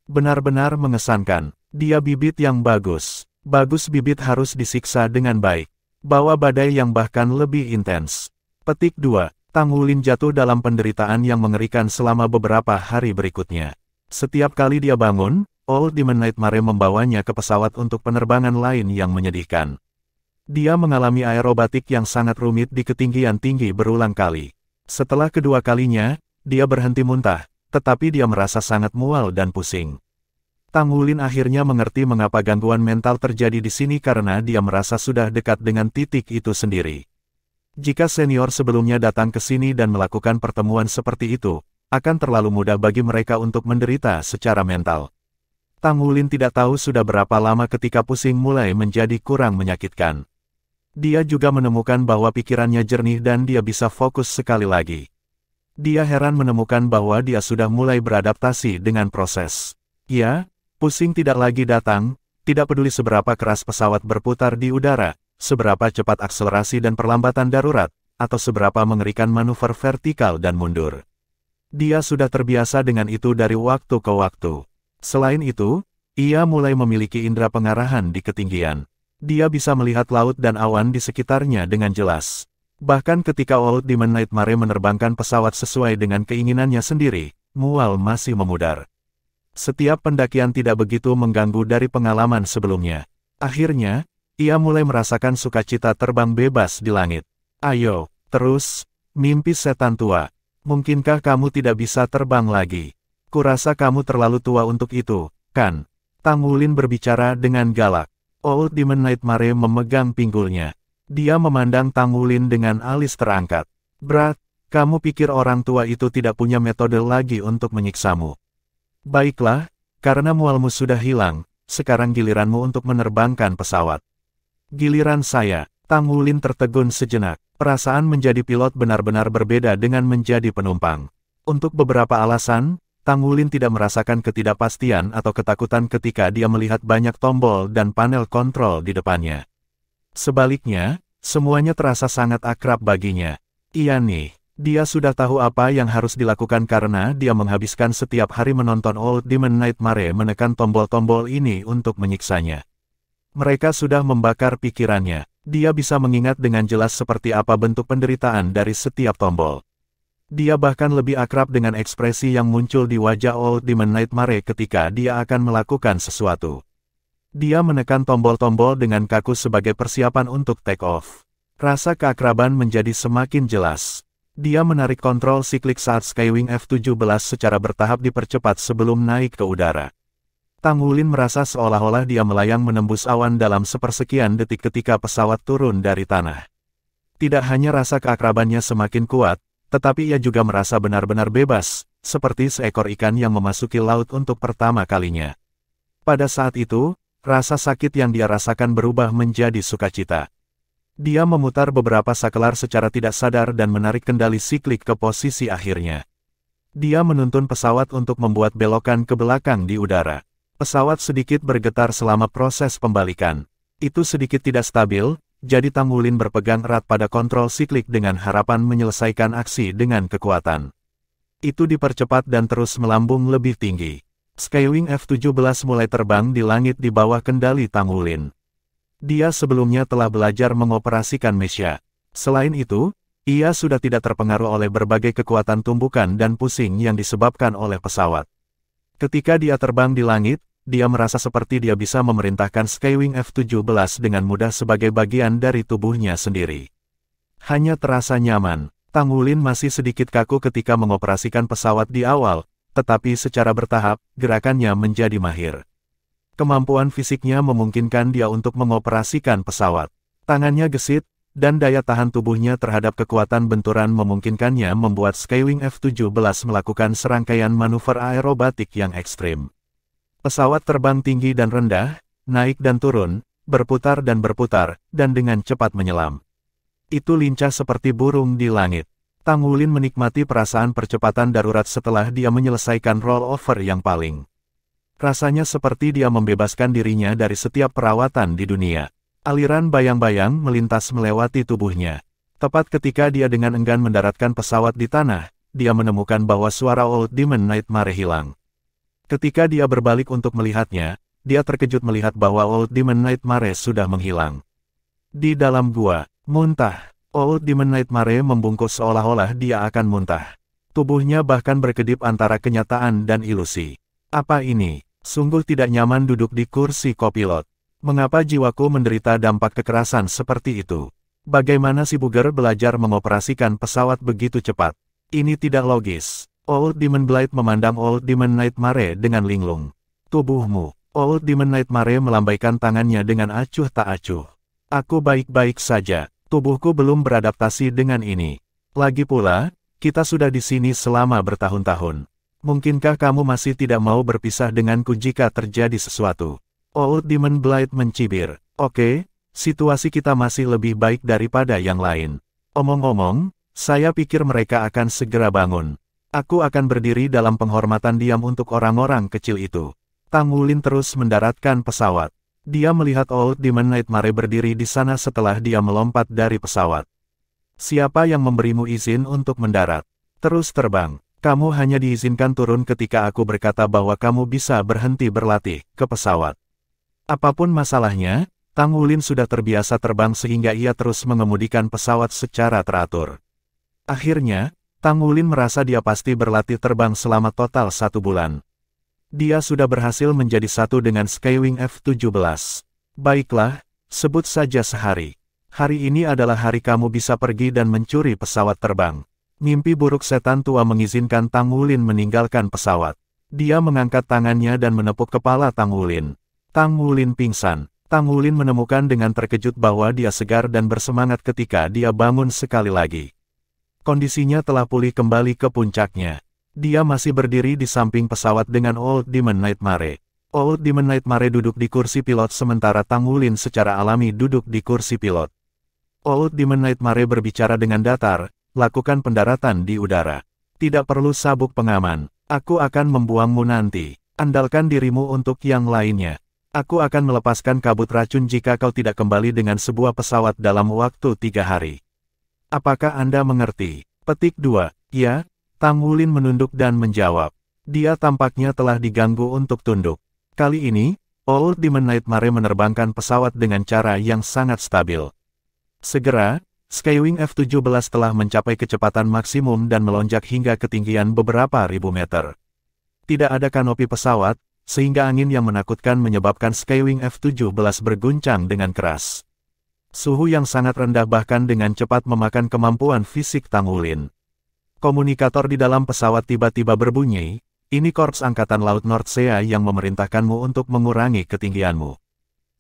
Benar-benar mengesankan, dia bibit yang bagus. Bagus bibit harus disiksa dengan baik. Bawa badai yang bahkan lebih intens. Petik 2. Tang Wulin jatuh dalam penderitaan yang mengerikan selama beberapa hari berikutnya. Setiap kali dia bangun, Old Demon Nightmare membawanya ke pesawat untuk penerbangan lain yang menyedihkan. Dia mengalami aerobatik yang sangat rumit di ketinggian tinggi berulang kali. Setelah kedua kalinya, dia berhenti muntah, tetapi dia merasa sangat mual dan pusing. Tang Wulin akhirnya mengerti mengapa gangguan mental terjadi di sini karena dia merasa sudah dekat dengan titik itu sendiri. Jika senior sebelumnya datang ke sini dan melakukan pertemuan seperti itu, akan terlalu mudah bagi mereka untuk menderita secara mental. Tang Wulin tidak tahu sudah berapa lama ketika pusing mulai menjadi kurang menyakitkan. Dia juga menemukan bahwa pikirannya jernih dan dia bisa fokus sekali lagi. Dia heran menemukan bahwa dia sudah mulai beradaptasi dengan proses. Ya, pusing tidak lagi datang, tidak peduli seberapa keras pesawat berputar di udara, seberapa cepat akselerasi dan perlambatan darurat, atau seberapa mengerikan manuver vertikal dan mundur. Dia sudah terbiasa dengan itu dari waktu ke waktu. Selain itu, ia mulai memiliki indera pengarahan di ketinggian. Dia bisa melihat laut dan awan di sekitarnya dengan jelas. Bahkan ketika Old Demon Nightmare menerbangkan pesawat sesuai dengan keinginannya sendiri, mual masih memudar. Setiap pendakian tidak begitu mengganggu dari pengalaman sebelumnya. Akhirnya, ia mulai merasakan sukacita terbang bebas di langit. Ayo, terus, mimpi setan tua. Mungkinkah kamu tidak bisa terbang lagi? Kurasa kamu terlalu tua untuk itu, kan? Tang Wulin berbicara dengan galak. Old Demon Nightmare memegang pinggulnya. Dia memandang Tang Wulin dengan alis terangkat. Berat, kamu pikir orang tua itu tidak punya metode lagi untuk menyiksamu? Baiklah, karena mualmu sudah hilang, sekarang giliranmu untuk menerbangkan pesawat. Giliran saya. Tang Wulin tertegun sejenak. Perasaan menjadi pilot benar-benar berbeda dengan menjadi penumpang. Untuk beberapa alasan, Tang Wulin tidak merasakan ketidakpastian atau ketakutan ketika dia melihat banyak tombol dan panel kontrol di depannya. Sebaliknya, semuanya terasa sangat akrab baginya. Iya nih, dia sudah tahu apa yang harus dilakukan karena dia menghabiskan setiap hari menonton Old Demon Nightmare menekan tombol-tombol ini untuk menyiksanya. Mereka sudah membakar pikirannya. Dia bisa mengingat dengan jelas seperti apa bentuk penderitaan dari setiap tombol. Dia bahkan lebih akrab dengan ekspresi yang muncul di wajah Old Demon Nightmare ketika dia akan melakukan sesuatu. Dia menekan tombol-tombol dengan kaku sebagai persiapan untuk take off. Rasa keakraban menjadi semakin jelas. Dia menarik kontrol siklik saat Skywing F-17 secara bertahap dipercepat sebelum naik ke udara. Tang Wulin merasa seolah-olah dia melayang menembus awan dalam sepersekian detik ketika pesawat turun dari tanah. Tidak hanya rasa keakrabannya semakin kuat, tetapi ia juga merasa benar-benar bebas, seperti seekor ikan yang memasuki laut untuk pertama kalinya. Pada saat itu, rasa sakit yang dia rasakan berubah menjadi sukacita. Dia memutar beberapa sakelar secara tidak sadar dan menarik kendali siklik ke posisi akhirnya. Dia menuntun pesawat untuk membuat belokan ke belakang di udara. Pesawat sedikit bergetar selama proses pembalikan. Itu sedikit tidak stabil, jadi Tang Wulin berpegang erat pada kontrol siklik dengan harapan menyelesaikan aksi dengan kekuatan. Itu dipercepat dan terus melambung lebih tinggi. Skywing F-17 mulai terbang di langit di bawah kendali Tang Wulin. Dia sebelumnya telah belajar mengoperasikan mecha. Selain itu, ia sudah tidak terpengaruh oleh berbagai kekuatan tumbukan dan pusing yang disebabkan oleh pesawat. Ketika dia terbang di langit, dia merasa seperti dia bisa memerintahkan Skywing F-17 dengan mudah sebagai bagian dari tubuhnya sendiri. Hanya terasa nyaman. Tang Wulin masih sedikit kaku ketika mengoperasikan pesawat di awal, tetapi secara bertahap, gerakannya menjadi mahir. Kemampuan fisiknya memungkinkan dia untuk mengoperasikan pesawat. Tangannya gesit, dan daya tahan tubuhnya terhadap kekuatan benturan memungkinkannya membuat Skywing F-17 melakukan serangkaian manuver aerobatik yang ekstrim. Pesawat terbang tinggi dan rendah, naik dan turun, berputar, dan dengan cepat menyelam. Itu lincah seperti burung di langit. Tang Wulin menikmati perasaan percepatan darurat setelah dia menyelesaikan rollover yang paling. Rasanya seperti dia membebaskan dirinya dari setiap perawatan di dunia. Aliran bayang-bayang melintas melewati tubuhnya. Tepat ketika dia dengan enggan mendaratkan pesawat di tanah, dia menemukan bahwa suara Old Demon Nightmare hilang. Ketika dia berbalik untuk melihatnya, dia terkejut melihat bahwa Old Demon Nightmare sudah menghilang. Di dalam gua, muntah. Old Demon Nightmare membungkuk seolah-olah dia akan muntah. Tubuhnya bahkan berkedip antara kenyataan dan ilusi. Apa ini? Sungguh tidak nyaman duduk di kursi kopilot. Mengapa jiwaku menderita dampak kekerasan seperti itu? Bagaimana si Booger belajar mengoperasikan pesawat begitu cepat? Ini tidak logis. Old Demon Blight memandang Old Demon Nightmare dengan linglung. Tubuhmu. Old Demon Nightmare melambaikan tangannya dengan acuh tak acuh. Aku baik-baik saja. Tubuhku belum beradaptasi dengan ini. Lagi pula, kita sudah di sini selama bertahun-tahun. Mungkinkah kamu masih tidak mau berpisah denganku jika terjadi sesuatu? Old Demon Blight mencibir. Oke, situasi kita masih lebih baik daripada yang lain. Omong-omong, saya pikir mereka akan segera bangun. Aku akan berdiri dalam penghormatan diam untuk orang-orang kecil itu. Tang Wulin terus mendaratkan pesawat. Dia melihat Old Demon Nightmare berdiri di sana setelah dia melompat dari pesawat. Siapa yang memberimu izin untuk mendarat? Terus terbang. Kamu hanya diizinkan turun ketika aku berkata bahwa kamu bisa berhenti berlatih ke pesawat. Apapun masalahnya, Tang Wulin sudah terbiasa terbang sehingga ia terus mengemudikan pesawat secara teratur. Akhirnya, Tang Wulin merasa dia pasti berlatih terbang selama total 1 bulan. Dia sudah berhasil menjadi satu dengan Skywing F-17. Baiklah, sebut saja sehari. Hari ini adalah hari kamu bisa pergi dan mencuri pesawat terbang. Mimpi buruk setan tua mengizinkan Tang Wulin meninggalkan pesawat. Dia mengangkat tangannya dan menepuk kepala Tang Wulin. Tang Wulin pingsan. Tang Wulin menemukan dengan terkejut bahwa dia segar dan bersemangat ketika dia bangun sekali lagi. Kondisinya telah pulih kembali ke puncaknya. Dia masih berdiri di samping pesawat dengan Old Demon Nightmare. Old Demon Nightmare duduk di kursi pilot sementara Tang Wulin secara alami duduk di kursi pilot. Old Demon Nightmare berbicara dengan datar, lakukan pendaratan di udara. Tidak perlu sabuk pengaman. Aku akan membuangmu nanti. Andalkan dirimu untuk yang lainnya. Aku akan melepaskan kabut racun jika kau tidak kembali dengan sebuah pesawat dalam waktu 3 hari. Apakah Anda mengerti? Petik 2. Ya. Tang Wulin menunduk dan menjawab. Dia tampaknya telah diganggu untuk tunduk. Kali ini, Old Demon Nightmare menerbangkan pesawat dengan cara yang sangat stabil. Segera, Skywing F-17 telah mencapai kecepatan maksimum dan melonjak hingga ketinggian beberapa ribu meter. Tidak ada kanopi pesawat, sehingga angin yang menakutkan menyebabkan Skywing F-17 berguncang dengan keras. Suhu yang sangat rendah bahkan dengan cepat memakan kemampuan fisik Tang Wulin. Komunikator di dalam pesawat tiba-tiba berbunyi, ini Korps Angkatan Laut Nordsea yang memerintahkanmu untuk mengurangi ketinggianmu.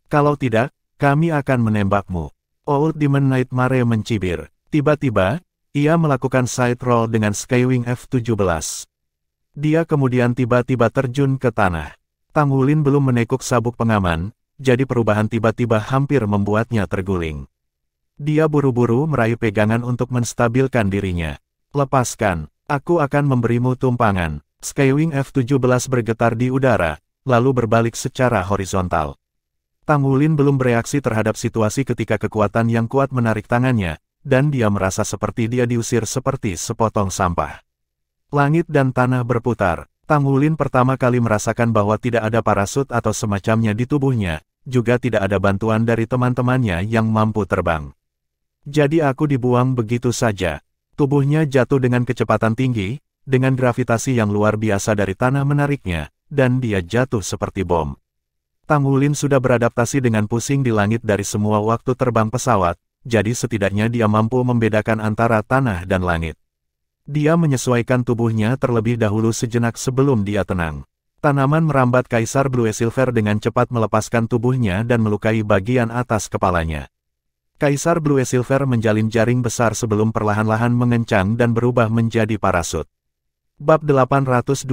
Kalau tidak, kami akan menembakmu. Old Demon Nightmare mencibir. Tiba-tiba, ia melakukan side roll dengan Skywing F-17. Dia kemudian tiba-tiba terjun ke tanah. Tang Wulin belum menekuk sabuk pengaman, jadi perubahan tiba-tiba hampir membuatnya terguling. Dia buru-buru meraih pegangan untuk menstabilkan dirinya. Lepaskan, aku akan memberimu tumpangan. Skywing F-17 bergetar di udara, lalu berbalik secara horizontal. Tang Wulin belum bereaksi terhadap situasi ketika kekuatan yang kuat menarik tangannya, dan dia merasa seperti dia diusir seperti sepotong sampah. Langit dan tanah berputar. Tang Wulin pertama kali merasakan bahwa tidak ada parasut atau semacamnya di tubuhnya, juga tidak ada bantuan dari teman-temannya yang mampu terbang. Jadi aku dibuang begitu saja. Tubuhnya jatuh dengan kecepatan tinggi, dengan gravitasi yang luar biasa dari tanah menariknya, dan dia jatuh seperti bom. Tang Wulin sudah beradaptasi dengan pusing di langit dari semua waktu terbang pesawat, jadi setidaknya dia mampu membedakan antara tanah dan langit. Dia menyesuaikan tubuhnya terlebih dahulu sejenak sebelum dia tenang. Tanaman merambat Kaisar Blue Silver dengan cepat melepaskan tubuhnya dan melukai bagian atas kepalanya. Kaisar Blue Silver menjalin jaring besar sebelum perlahan-lahan mengencang dan berubah menjadi parasut. Bab 825.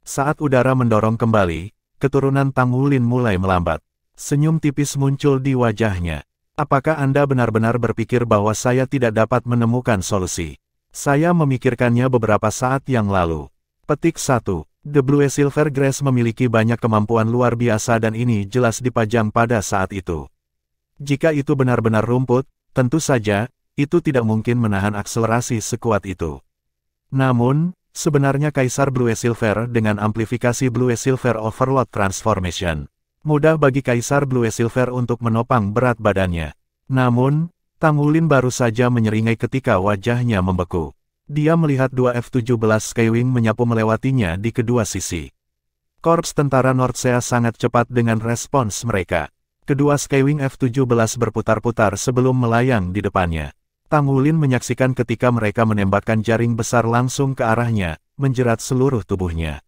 Saat udara mendorong kembali, keturunan Tang Wulin mulai melambat. Senyum tipis muncul di wajahnya. Apakah Anda benar-benar berpikir bahwa saya tidak dapat menemukan solusi? Saya memikirkannya beberapa saat yang lalu. Petik 1. The Blue Silver Grass memiliki banyak kemampuan luar biasa dan ini jelas dipajang pada saat itu. Jika itu benar-benar rumput, tentu saja, itu tidak mungkin menahan akselerasi sekuat itu. Namun, sebenarnya Kaisar Blue Silver dengan amplifikasi Blue Silver Overload Transformation. Mudah bagi Kaisar Blue Silver untuk menopang berat badannya. Namun, Tang Wulin baru saja menyeringai ketika wajahnya membeku. Dia melihat dua F-17 Skywing menyapu melewatinya di kedua sisi. Korps tentara Nordsea sangat cepat dengan respons mereka. Kedua Skywing F-17 berputar-putar sebelum melayang di depannya. Tang Wulin menyaksikan ketika mereka menembakkan jaring besar langsung ke arahnya, menjerat seluruh tubuhnya.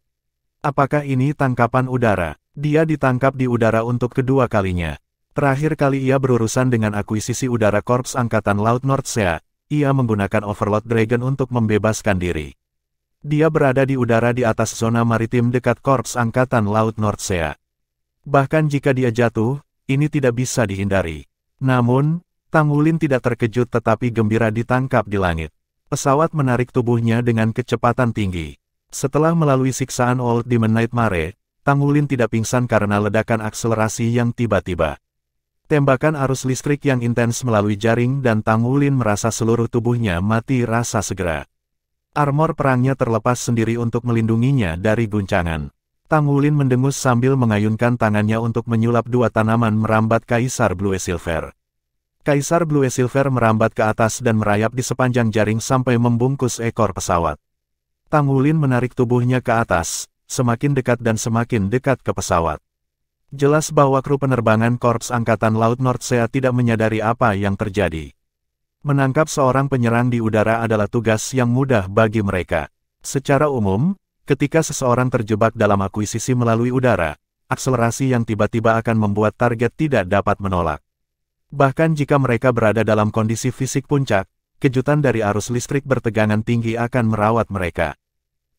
Apakah ini tangkapan udara? Dia ditangkap di udara untuk kedua kalinya. Terakhir kali ia berurusan dengan akuisisi udara Korps Angkatan Laut Nordsea, ia menggunakan Overlord Dragon untuk membebaskan diri. Dia berada di udara di atas zona maritim dekat Korps Angkatan Laut Nordsea. Bahkan jika dia jatuh, ini tidak bisa dihindari. Namun, Tang Wulin tidak terkejut tetapi gembira ditangkap di langit. Pesawat menarik tubuhnya dengan kecepatan tinggi. Setelah melalui siksaan Old Demon Nightmare, Tang Wulin tidak pingsan karena ledakan akselerasi yang tiba-tiba. Tembakan arus listrik yang intens melalui jaring dan Tang Wulin merasa seluruh tubuhnya mati rasa segera. Armor perangnya terlepas sendiri untuk melindunginya dari guncangan. Tang Wulin mendengus sambil mengayunkan tangannya untuk menyulap dua tanaman merambat Kaisar Blue Silver. Kaisar Blue Silver merambat ke atas dan merayap di sepanjang jaring sampai membungkus ekor pesawat. Tang Wulin menarik tubuhnya ke atas, semakin dekat dan semakin dekat ke pesawat. Jelas bahwa kru penerbangan Korps Angkatan Laut Nordsea tidak menyadari apa yang terjadi. Menangkap seorang penyerang di udara adalah tugas yang mudah bagi mereka. Secara umum, ketika seseorang terjebak dalam akuisisi melalui udara, akselerasi yang tiba-tiba akan membuat target tidak dapat menolak. Bahkan jika mereka berada dalam kondisi fisik puncak, kejutan dari arus listrik bertegangan tinggi akan merawat mereka.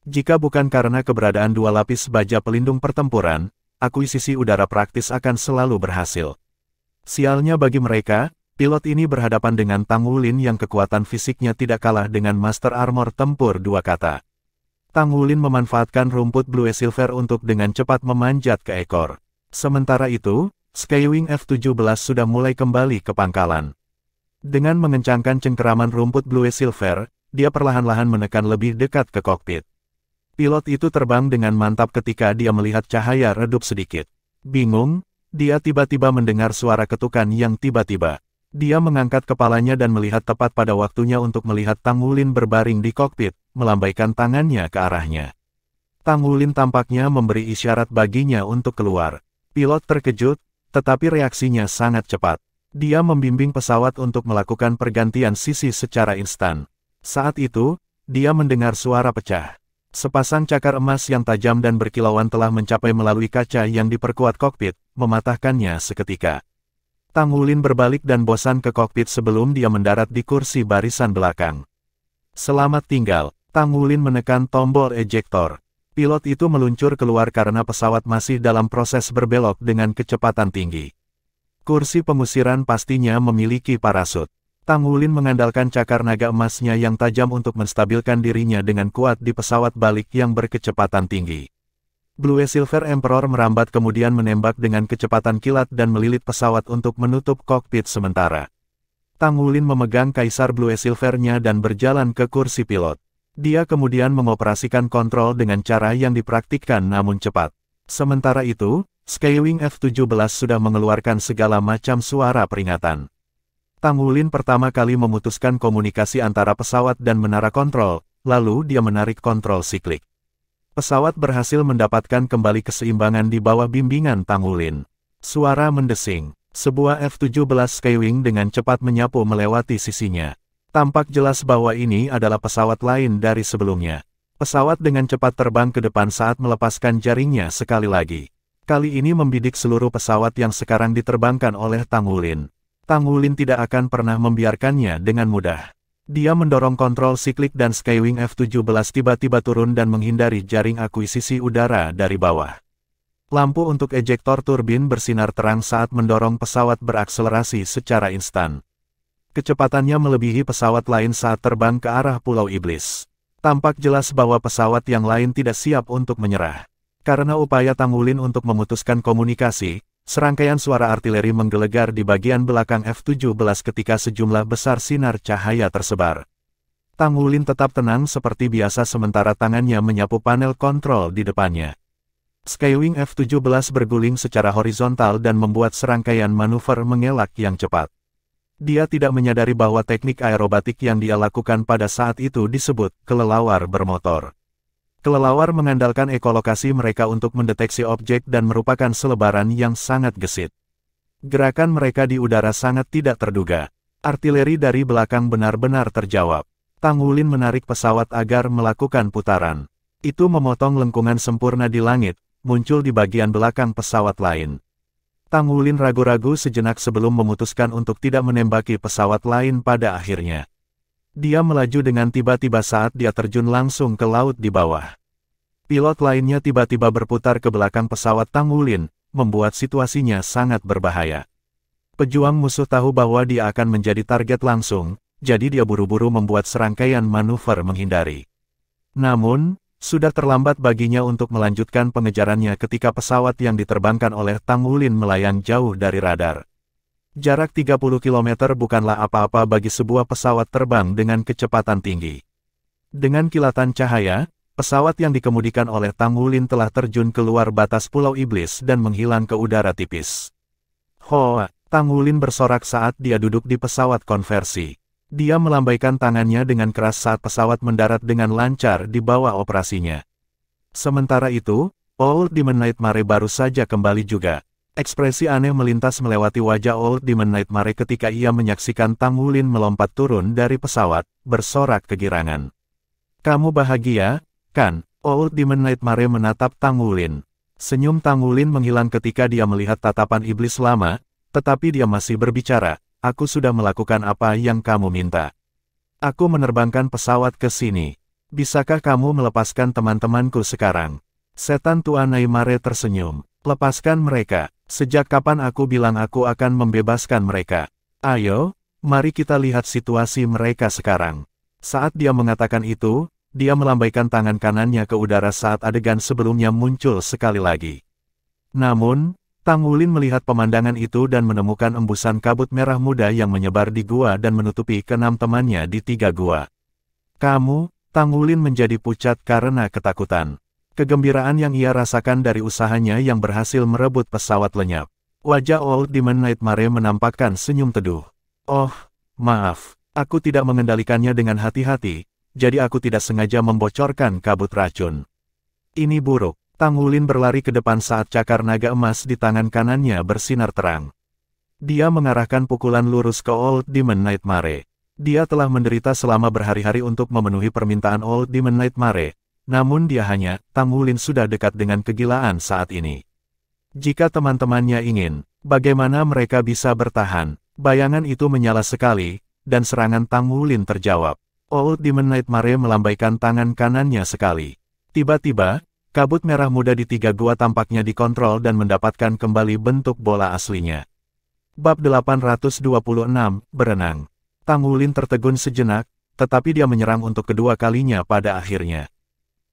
Jika bukan karena keberadaan dua lapis baja pelindung pertempuran, akuisisi udara praktis akan selalu berhasil. Sialnya bagi mereka, pilot ini berhadapan dengan Tang Wulin yang kekuatan fisiknya tidak kalah dengan Master Armor Tempur dua kata. Tang Wulin memanfaatkan rumput Blue Silver untuk dengan cepat memanjat ke ekor. Sementara itu, Skywing F-17 sudah mulai kembali ke pangkalan. Dengan mengencangkan cengkeraman rumput Blue Silver, dia perlahan-lahan menekan lebih dekat ke kokpit. Pilot itu terbang dengan mantap ketika dia melihat cahaya redup sedikit. Bingung, dia tiba-tiba mendengar suara ketukan yang tiba-tiba. Dia mengangkat kepalanya dan melihat tepat pada waktunya untuk melihat Tang Wulin berbaring di kokpit, melambaikan tangannya ke arahnya. Tang Wulin tampaknya memberi isyarat baginya untuk keluar. Pilot terkejut, tetapi reaksinya sangat cepat. Dia membimbing pesawat untuk melakukan pergantian sisi secara instan. Saat itu, dia mendengar suara pecah. Sepasang cakar emas yang tajam dan berkilauan telah mencapai melalui kaca yang diperkuat kokpit, mematahkannya seketika. Tang Wulin berbalik dan bosan ke kokpit sebelum dia mendarat di kursi barisan belakang. Selamat tinggal, Tang Wulin menekan tombol ejektor. Pilot itu meluncur keluar karena pesawat masih dalam proses berbelok dengan kecepatan tinggi. Kursi pengusiran pastinya memiliki parasut. Tang Wulin mengandalkan cakar naga emasnya yang tajam untuk menstabilkan dirinya dengan kuat di pesawat balik yang berkecepatan tinggi. Blue Silver Emperor merambat kemudian menembak dengan kecepatan kilat dan melilit pesawat untuk menutup kokpit sementara. Tang Wulin memegang Kaisar Blue Silver-nya dan berjalan ke kursi pilot. Dia kemudian mengoperasikan kontrol dengan cara yang dipraktikkan namun cepat. Sementara itu, Skywing F-17 sudah mengeluarkan segala macam suara peringatan. Tang Wulin pertama kali memutuskan komunikasi antara pesawat dan menara kontrol, lalu dia menarik kontrol siklik. Pesawat berhasil mendapatkan kembali keseimbangan di bawah bimbingan Tang Wulin. Suara mendesing. Sebuah F-17 Skywing dengan cepat menyapu melewati sisinya. Tampak jelas bahwa ini adalah pesawat lain dari sebelumnya. Pesawat dengan cepat terbang ke depan saat melepaskan jaringnya sekali lagi. Kali ini membidik seluruh pesawat yang sekarang diterbangkan oleh Tang Wulin. Tang Wulin tidak akan pernah membiarkannya dengan mudah. Dia mendorong kontrol siklik dan Skywing F-17 tiba-tiba turun dan menghindari jaring akuisisi udara dari bawah. Lampu untuk ejektor turbin bersinar terang saat mendorong pesawat berakselerasi secara instan. Kecepatannya melebihi pesawat lain saat terbang ke arah Pulau Iblis. Tampak jelas bahwa pesawat yang lain tidak siap untuk menyerah. Karena upaya Tang Wulin untuk memutuskan komunikasi, serangkaian suara artileri menggelegar di bagian belakang F-17 ketika sejumlah besar sinar cahaya tersebar. Tang Wulin tetap tenang seperti biasa sementara tangannya menyapu panel kontrol di depannya. Skywing F-17 berguling secara horizontal dan membuat serangkaian manuver mengelak yang cepat. Dia tidak menyadari bahwa teknik aerobatik yang dia lakukan pada saat itu disebut kelelawar bermotor. Kelelawar mengandalkan ekolokasi mereka untuk mendeteksi objek dan merupakan selebaran yang sangat gesit. Gerakan mereka di udara sangat tidak terduga. Artileri dari belakang benar-benar terjawab. Tang Wulin menarik pesawat agar melakukan putaran. Itu memotong lengkungan sempurna di langit, muncul di bagian belakang pesawat lain. Tang Wulin ragu-ragu sejenak sebelum memutuskan untuk tidak menembaki pesawat lain pada akhirnya. Dia melaju dengan tiba-tiba saat dia terjun langsung ke laut di bawah. Pilot lainnya tiba-tiba berputar ke belakang pesawat Tang Wulin, membuat situasinya sangat berbahaya. Pejuang musuh tahu bahwa dia akan menjadi target langsung, jadi dia buru-buru membuat serangkaian manuver menghindari. Namun, sudah terlambat baginya untuk melanjutkan pengejarannya ketika pesawat yang diterbangkan oleh Tang Wulin melayang jauh dari radar. Jarak 30 km bukanlah apa-apa bagi sebuah pesawat terbang dengan kecepatan tinggi. Dengan kilatan cahaya, pesawat yang dikemudikan oleh Tang Wulin telah terjun keluar batas Pulau Iblis dan menghilang ke udara tipis. Hoa, Tang Wulin bersorak saat dia duduk di pesawat konversi. Dia melambaikan tangannya dengan keras saat pesawat mendarat dengan lancar di bawah operasinya. Sementara itu, Old Demon Nightmare baru saja kembali juga. Ekspresi aneh melintas melewati wajah Old Demon Nightmare ketika ia menyaksikan Tang Wulin melompat turun dari pesawat, bersorak kegirangan. "Kamu bahagia, kan?" Old Demon Nightmare menatap Tang Wulin. Senyum Tang Wulin menghilang ketika dia melihat tatapan iblis lama, tetapi dia masih berbicara. "Aku sudah melakukan apa yang kamu minta. Aku menerbangkan pesawat ke sini. Bisakah kamu melepaskan teman-temanku sekarang?" Setan tua Nightmare tersenyum. "Lepaskan mereka. Sejak kapan aku bilang aku akan membebaskan mereka? Ayo, mari kita lihat situasi mereka sekarang." Saat dia mengatakan itu, dia melambaikan tangan kanannya ke udara saat adegan sebelumnya muncul sekali lagi. Namun, Tang Wulin melihat pemandangan itu dan menemukan embusan kabut merah muda yang menyebar di gua dan menutupi keenam temannya di 3 gua. "Kamu," Tang Wulin menjadi pucat karena ketakutan. Kegembiraan yang ia rasakan dari usahanya yang berhasil merebut pesawat lenyap. Wajah Old Demon Nightmare menampakkan senyum teduh. "Oh, maaf, aku tidak mengendalikannya dengan hati-hati, jadi aku tidak sengaja membocorkan kabut racun. Ini buruk." Tang Wulin berlari ke depan saat cakar naga emas di tangan kanannya bersinar terang. Dia mengarahkan pukulan lurus ke Old Demon Nightmare. Dia telah menderita selama berhari-hari untuk memenuhi permintaan Old Demon Nightmare, namun Tang Wulin sudah dekat dengan kegilaan saat ini. Jika teman-temannya ingin, bagaimana mereka bisa bertahan? Bayangan itu menyala sekali, dan serangan Tang Wulin terjawab. Old Demon Nightmare melambaikan tangan kanannya sekali. Tiba-tiba, kabut merah muda di 3 gua tampaknya dikontrol dan mendapatkan kembali bentuk bola aslinya. Bab 826, Berenang. Tang Wulin tertegun sejenak, tetapi dia menyerang untuk kedua kalinya pada akhirnya.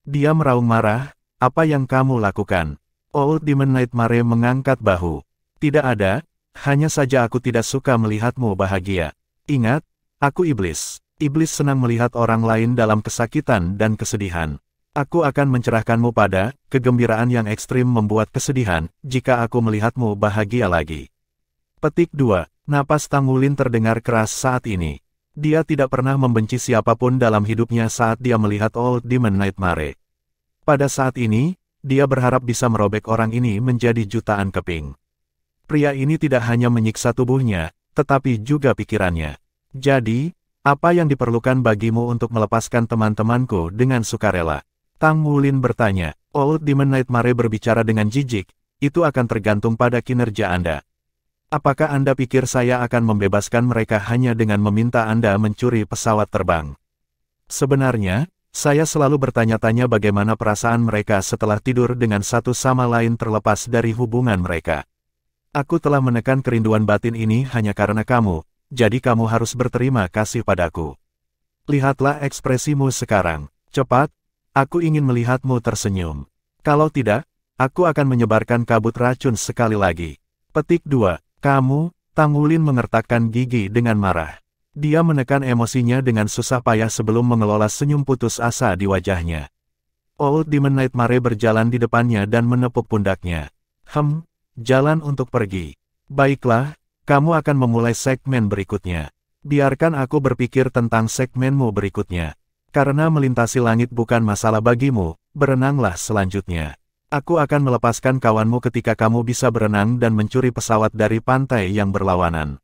Dia meraung marah, "Apa yang kamu lakukan?" Old Demon Nightmare mengangkat bahu. "Tidak ada, hanya saja aku tidak suka melihatmu bahagia. Ingat, aku iblis. Iblis senang melihat orang lain dalam kesakitan dan kesedihan. Aku akan mencerahkanmu pada kegembiraan yang ekstrim membuat kesedihan, jika aku melihatmu bahagia lagi." Petik 2. Napas Tang Wulin terdengar keras saat ini. Dia tidak pernah membenci siapapun dalam hidupnya saat dia melihat Old Demon Nightmare. Pada saat ini, dia berharap bisa merobek orang ini menjadi jutaan keping. Pria ini tidak hanya menyiksa tubuhnya, tetapi juga pikirannya. "Jadi, apa yang diperlukan bagimu untuk melepaskan teman-temanku dengan sukarela?" Tang Wulin bertanya. Old Demon Nightmare berbicara dengan jijik, "Itu akan tergantung pada kinerja Anda. Apakah Anda pikir saya akan membebaskan mereka hanya dengan meminta Anda mencuri pesawat terbang? Sebenarnya, saya selalu bertanya-tanya bagaimana perasaan mereka setelah tidur dengan satu sama lain terlepas dari hubungan mereka. Aku telah menekan kerinduan batin ini hanya karena kamu, jadi kamu harus berterima kasih padaku. Lihatlah ekspresimu sekarang. Cepat, aku ingin melihatmu tersenyum. Kalau tidak, aku akan menyebarkan kabut racun sekali lagi. Petik 2. Kamu, Tang Wulin mengertakkan gigi dengan marah. Dia menekan emosinya dengan susah payah sebelum mengelola senyum putus asa di wajahnya. Old Demon Nightmare berjalan di depannya dan menepuk pundaknya. Jalan untuk pergi. Baiklah, kamu akan memulai segmen berikutnya. Biarkan aku berpikir tentang segmenmu berikutnya. Karena melintasi langit bukan masalah bagimu, berenanglah selanjutnya. Aku akan melepaskan kawanmu ketika kamu bisa berenang dan mencuri pesawat dari pantai yang berlawanan.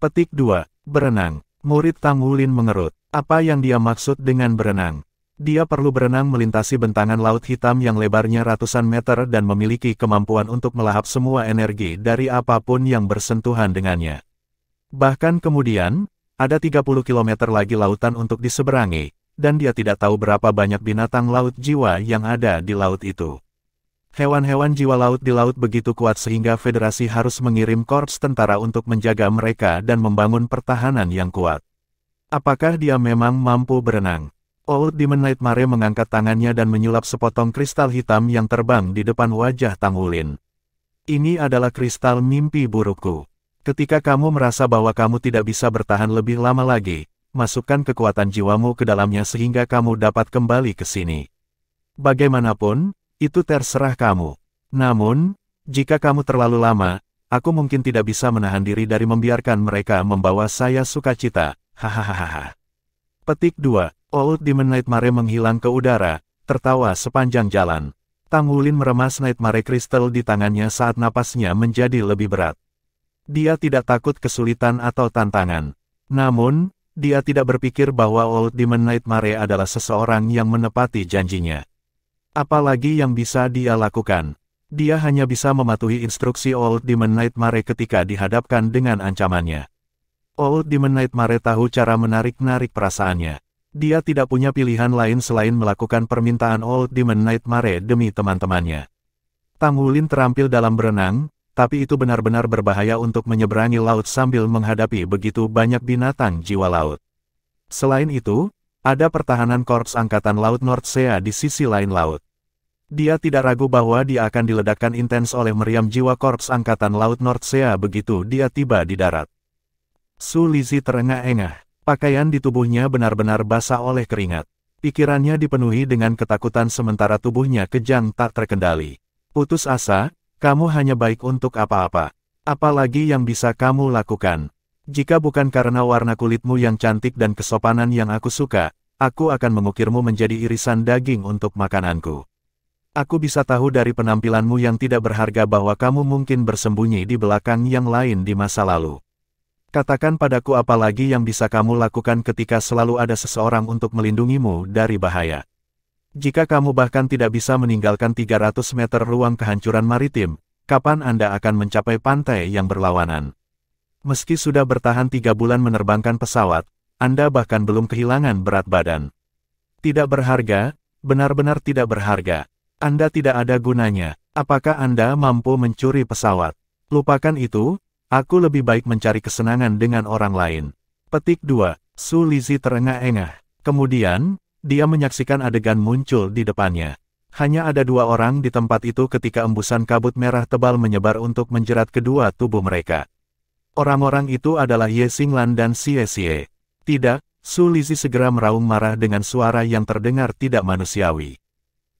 Petik 2. Berenang. Murid Tang Wulin mengerut. Apa yang dia maksud dengan berenang? Dia perlu berenang melintasi bentangan laut hitam yang lebarnya ratusan meter dan memiliki kemampuan untuk melahap semua energi dari apapun yang bersentuhan dengannya. Bahkan kemudian, ada 30 km lagi lautan untuk diseberangi, dan dia tidak tahu berapa banyak binatang laut jiwa yang ada di laut itu. Hewan-hewan jiwa laut di laut begitu kuat sehingga Federasi harus mengirim korps tentara untuk menjaga mereka dan membangun pertahanan yang kuat. Apakah dia memang mampu berenang? Old Demon Nightmare mengangkat tangannya dan menyulap sepotong kristal hitam yang terbang di depan wajah Tang Wulin. Ini adalah kristal mimpi burukku. Ketika kamu merasa bahwa kamu tidak bisa bertahan lebih lama lagi, masukkan kekuatan jiwamu ke dalamnya sehingga kamu dapat kembali ke sini. Bagaimanapun, itu terserah kamu. Namun, jika kamu terlalu lama, aku mungkin tidak bisa menahan diri dari membiarkan mereka membawa saya sukacita. Hahaha. Petik 2. Old Demon Nightmare menghilang ke udara, tertawa sepanjang jalan. Tang Wulin meremas Nightmare Crystal di tangannya saat napasnya menjadi lebih berat. Dia tidak takut kesulitan atau tantangan. Namun, dia tidak berpikir bahwa Old Demon Nightmare adalah seseorang yang menepati janjinya. Apalagi yang bisa dia lakukan? Dia hanya bisa mematuhi instruksi Old Demon Nightmare ketika dihadapkan dengan ancamannya. Old Demon Nightmare tahu cara menarik-narik perasaannya. Dia tidak punya pilihan lain selain melakukan permintaan Old Demon Nightmare demi teman-temannya. Tang Wulin terampil dalam berenang, tapi itu benar-benar berbahaya untuk menyeberangi laut sambil menghadapi begitu banyak binatang jiwa laut. Selain itu, ada pertahanan Korps Angkatan Laut Nordsea di sisi lain laut. Dia tidak ragu bahwa dia akan diledakkan intens oleh meriam jiwa Korps Angkatan Laut Nordsea begitu dia tiba di darat. Su Lizzie terengah-engah. Pakaian di tubuhnya benar-benar basah oleh keringat. Pikirannya dipenuhi dengan ketakutan sementara tubuhnya kejang tak terkendali. Putus asa, kamu hanya baik untuk apa-apa. Apalagi yang bisa kamu lakukan? Jika bukan karena warna kulitmu yang cantik dan kesopanan yang aku suka, aku akan mengukirmu menjadi irisan daging untuk makananku. Aku bisa tahu dari penampilanmu yang tidak berharga bahwa kamu mungkin bersembunyi di belakang yang lain di masa lalu. Katakan padaku apa lagi yang bisa kamu lakukan ketika selalu ada seseorang untuk melindungimu dari bahaya. Jika kamu bahkan tidak bisa meninggalkan 300 meter ruang kehancuran maritim, kapan Anda akan mencapai pantai yang berlawanan? Meski sudah bertahan 3 bulan menerbangkan pesawat, Anda bahkan belum kehilangan berat badan. Tidak berharga, benar-benar tidak berharga. Anda tidak ada gunanya. Apakah Anda mampu mencuri pesawat? Lupakan itu. Aku lebih baik mencari kesenangan dengan orang lain. Petik 2. Su Lizzie terengah-engah. Kemudian, dia menyaksikan adegan muncul di depannya. Hanya ada 2 orang di tempat itu ketika embusan kabut merah tebal menyebar untuk menjerat kedua tubuh mereka. Orang-orang itu adalah Ye Xinglan dan Xie Xie. Tidak, Su Lizzie segera meraung marah dengan suara yang terdengar tidak manusiawi.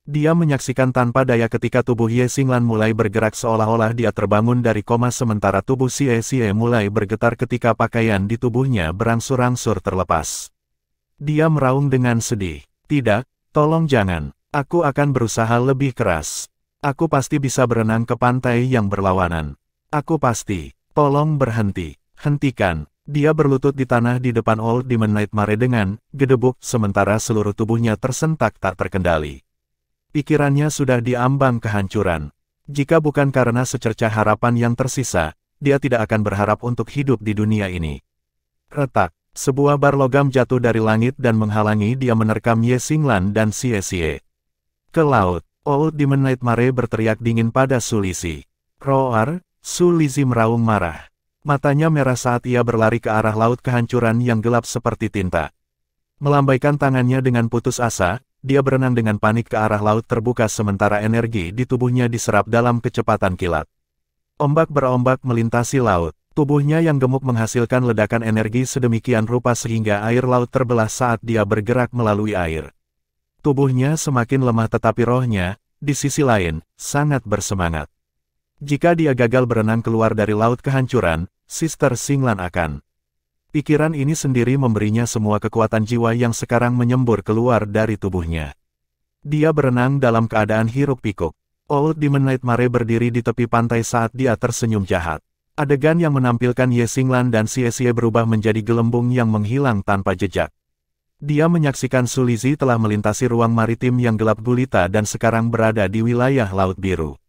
Dia menyaksikan tanpa daya ketika tubuh Ye Xinglan mulai bergerak seolah-olah dia terbangun dari koma sementara tubuh Xie Xie mulai bergetar ketika pakaian di tubuhnya berangsur-angsur terlepas. Dia meraung dengan sedih. Tidak, tolong jangan. Aku akan berusaha lebih keras. Aku pasti bisa berenang ke pantai yang berlawanan. Aku pasti. Tolong berhenti. Hentikan. Dia berlutut di tanah di depan Old Demon Nightmare dengan gedebuk sementara seluruh tubuhnya tersentak tak terkendali. Pikirannya sudah diambang kehancuran. Jika bukan karena secercah harapan yang tersisa, dia tidak akan berharap untuk hidup di dunia ini. Retak, sebuah bar logam jatuh dari langit dan menghalangi dia menerkam Ye Xinglan dan Xie Xie. Ke laut, Old Demon Nightmare berteriak dingin pada Su Lizzie. Roar, Su Lizzie meraung marah. Matanya merah saat ia berlari ke arah laut kehancuran yang gelap seperti tinta. Melambaikan tangannya dengan putus asa, dia berenang dengan panik ke arah laut terbuka sementara energi di tubuhnya diserap dalam kecepatan kilat. Ombak berombak melintasi laut. Tubuhnya yang gemuk menghasilkan ledakan energi sedemikian rupa sehingga air laut terbelah saat dia bergerak melalui air. Tubuhnya semakin lemah tetapi rohnya, di sisi lain, sangat bersemangat. Jika dia gagal berenang keluar dari laut kehancuran, Sister Xinglan akan. Pikiran ini sendiri memberinya semua kekuatan jiwa yang sekarang menyembur keluar dari tubuhnya. Dia berenang dalam keadaan hiruk-pikuk. Old Demon Nightmare berdiri di tepi pantai saat dia tersenyum jahat. Adegan yang menampilkan Ye Xinglan dan Xie berubah menjadi gelembung yang menghilang tanpa jejak. Dia menyaksikan Su Lizhi telah melintasi ruang maritim yang gelap gulita dan sekarang berada di wilayah Laut Biru.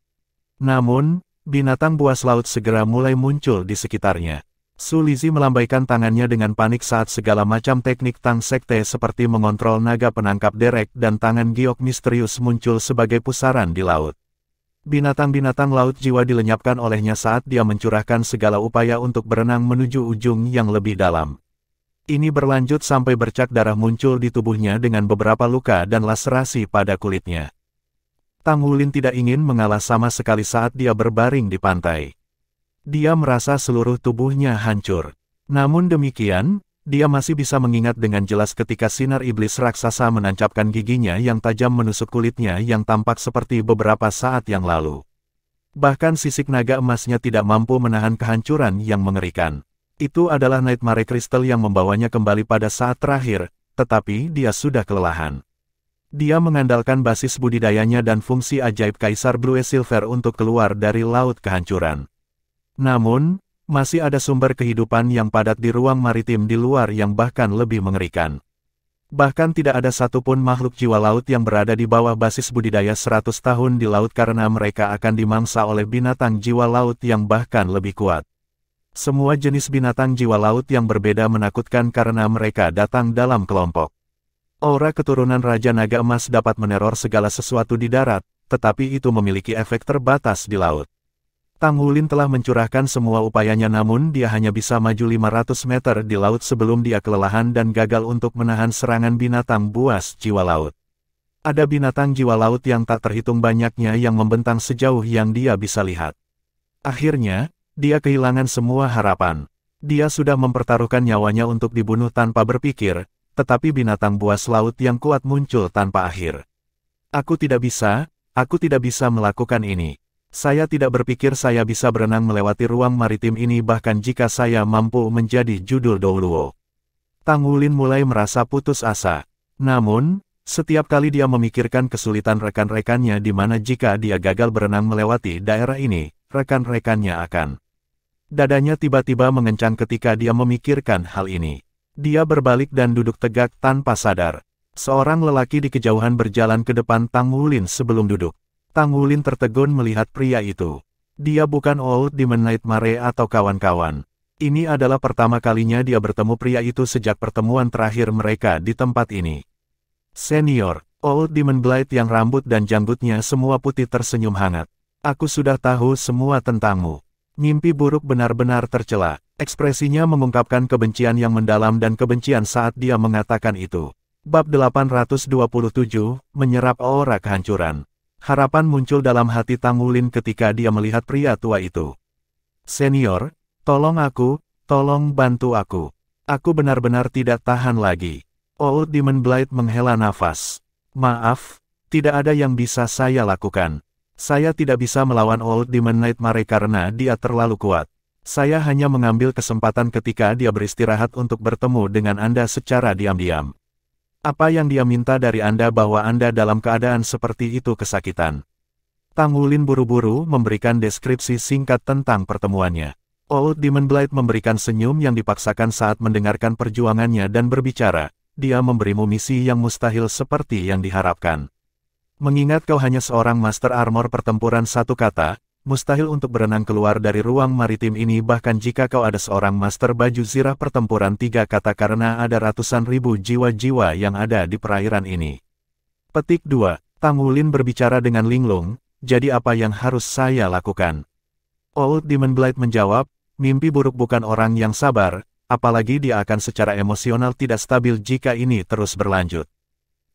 Namun, binatang buas laut segera mulai muncul di sekitarnya. Su Lizhi melambaikan tangannya dengan panik saat segala macam teknik Tang Sekte seperti mengontrol naga penangkap derek dan tangan giok misterius muncul sebagai pusaran di laut. Binatang-binatang laut jiwa dilenyapkan olehnya saat dia mencurahkan segala upaya untuk berenang menuju ujung yang lebih dalam. Ini berlanjut sampai bercak darah muncul di tubuhnya dengan beberapa luka dan laserasi pada kulitnya. Tang Wulin tidak ingin mengalah sama sekali saat dia berbaring di pantai. Dia merasa seluruh tubuhnya hancur. Namun demikian, dia masih bisa mengingat dengan jelas ketika sinar iblis raksasa menancapkan giginya yang tajam menusuk kulitnya yang tampak seperti beberapa saat yang lalu. Bahkan sisik naga emasnya tidak mampu menahan kehancuran yang mengerikan. Itu adalah Nightmare Crystal yang membawanya kembali pada saat terakhir, tetapi dia sudah kelelahan. Dia mengandalkan basis budidayanya dan fungsi ajaib Kaisar Blue Silver untuk keluar dari laut kehancuran. Namun, masih ada sumber kehidupan yang padat di ruang maritim di luar yang bahkan lebih mengerikan. Bahkan tidak ada satupun makhluk jiwa laut yang berada di bawah basis budidaya 100 tahun di laut karena mereka akan dimangsa oleh binatang jiwa laut yang bahkan lebih kuat. Semua jenis binatang jiwa laut yang berbeda menakutkan karena mereka datang dalam kelompok. Aura keturunan Raja Naga Emas dapat meneror segala sesuatu di darat, tetapi itu memiliki efek terbatas di laut. Tang Wulin telah mencurahkan semua upayanya namun dia hanya bisa maju 500 meter di laut sebelum dia kelelahan dan gagal untuk menahan serangan binatang buas jiwa laut. Ada binatang jiwa laut yang tak terhitung banyaknya yang membentang sejauh yang dia bisa lihat. Akhirnya, dia kehilangan semua harapan. Dia sudah mempertaruhkan nyawanya untuk dibunuh tanpa berpikir, tetapi binatang buas laut yang kuat muncul tanpa akhir. Aku tidak bisa melakukan ini. Saya tidak berpikir saya bisa berenang melewati ruang maritim ini bahkan jika saya mampu menjadi judul Douluo. Tang Wulin mulai merasa putus asa. Namun, setiap kali dia memikirkan kesulitan rekan-rekannya di mana jika dia gagal berenang melewati daerah ini, rekan-rekannya akan. Dadanya tiba-tiba mengencang ketika dia memikirkan hal ini. Dia berbalik dan duduk tegak tanpa sadar. Seorang lelaki di kejauhan berjalan ke depan Tang Wulin sebelum duduk. Tang Wulin tertegun melihat pria itu. Dia bukan Old Demon Nightmare atau kawan-kawan. Ini adalah pertama kalinya dia bertemu pria itu sejak pertemuan terakhir mereka di tempat ini. Senior, Old Demon Blight yang rambut dan janggutnya semua putih tersenyum hangat. Aku sudah tahu semua tentangmu. Mimpi buruk benar-benar tercela. Ekspresinya mengungkapkan kebencian yang mendalam dan kebencian saat dia mengatakan itu. Bab 827, menyerap aura kehancuran. Harapan muncul dalam hati Tang Wulin ketika dia melihat pria tua itu. Senior, tolong bantu aku. Aku benar-benar tidak tahan lagi. Old Demon Blight menghela nafas. Maaf, tidak ada yang bisa saya lakukan. Saya tidak bisa melawan Old Demon Nightmare karena dia terlalu kuat. Saya hanya mengambil kesempatan ketika dia beristirahat untuk bertemu dengan Anda secara diam-diam. Apa yang dia minta dari Anda bahwa Anda dalam keadaan seperti itu kesakitan? Tang Wulin buru-buru memberikan deskripsi singkat tentang pertemuannya. Old Demon Blight memberikan senyum yang dipaksakan saat mendengarkan perjuangannya dan berbicara, dia memberimu misi yang mustahil seperti yang diharapkan. Mengingat kau hanya seorang Master Armor pertempuran satu kata, mustahil untuk berenang keluar dari ruang maritim ini bahkan jika kau ada seorang Master Baju Zirah pertempuran 3 kata karena ada ratusan ribu jiwa-jiwa yang ada di perairan ini. Petik 2. Tang Wulin berbicara dengan linglung, jadi apa yang harus saya lakukan? Old Demon Blight menjawab, Mimpi buruk bukan orang yang sabar, apalagi dia akan secara emosional tidak stabil jika ini terus berlanjut.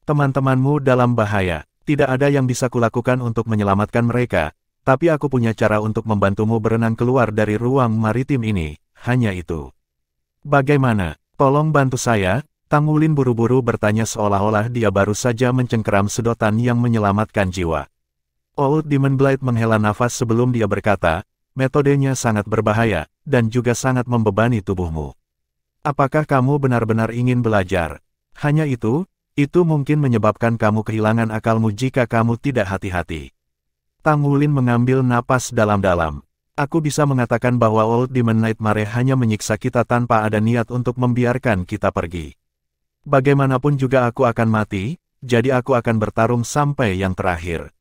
Teman-temanmu dalam bahaya. Tidak ada yang bisa kulakukan untuk menyelamatkan mereka, tapi aku punya cara untuk membantumu berenang keluar dari ruang maritim ini, hanya itu. Bagaimana? Tolong bantu saya, Tang Wulin buru-buru bertanya seolah-olah dia baru saja mencengkeram sedotan yang menyelamatkan jiwa. Old Demon Blade menghela nafas sebelum dia berkata, metodenya sangat berbahaya, dan juga sangat membebani tubuhmu. Apakah kamu benar-benar ingin belajar? Hanya itu mungkin menyebabkan kamu kehilangan akalmu jika kamu tidak hati-hati. Tang Wulin mengambil napas dalam-dalam. Aku bisa mengatakan bahwa Old Demon Nightmare hanya menyiksa kita tanpa ada niat untuk membiarkan kita pergi. Bagaimanapun juga aku akan mati, jadi aku akan bertarung sampai yang terakhir.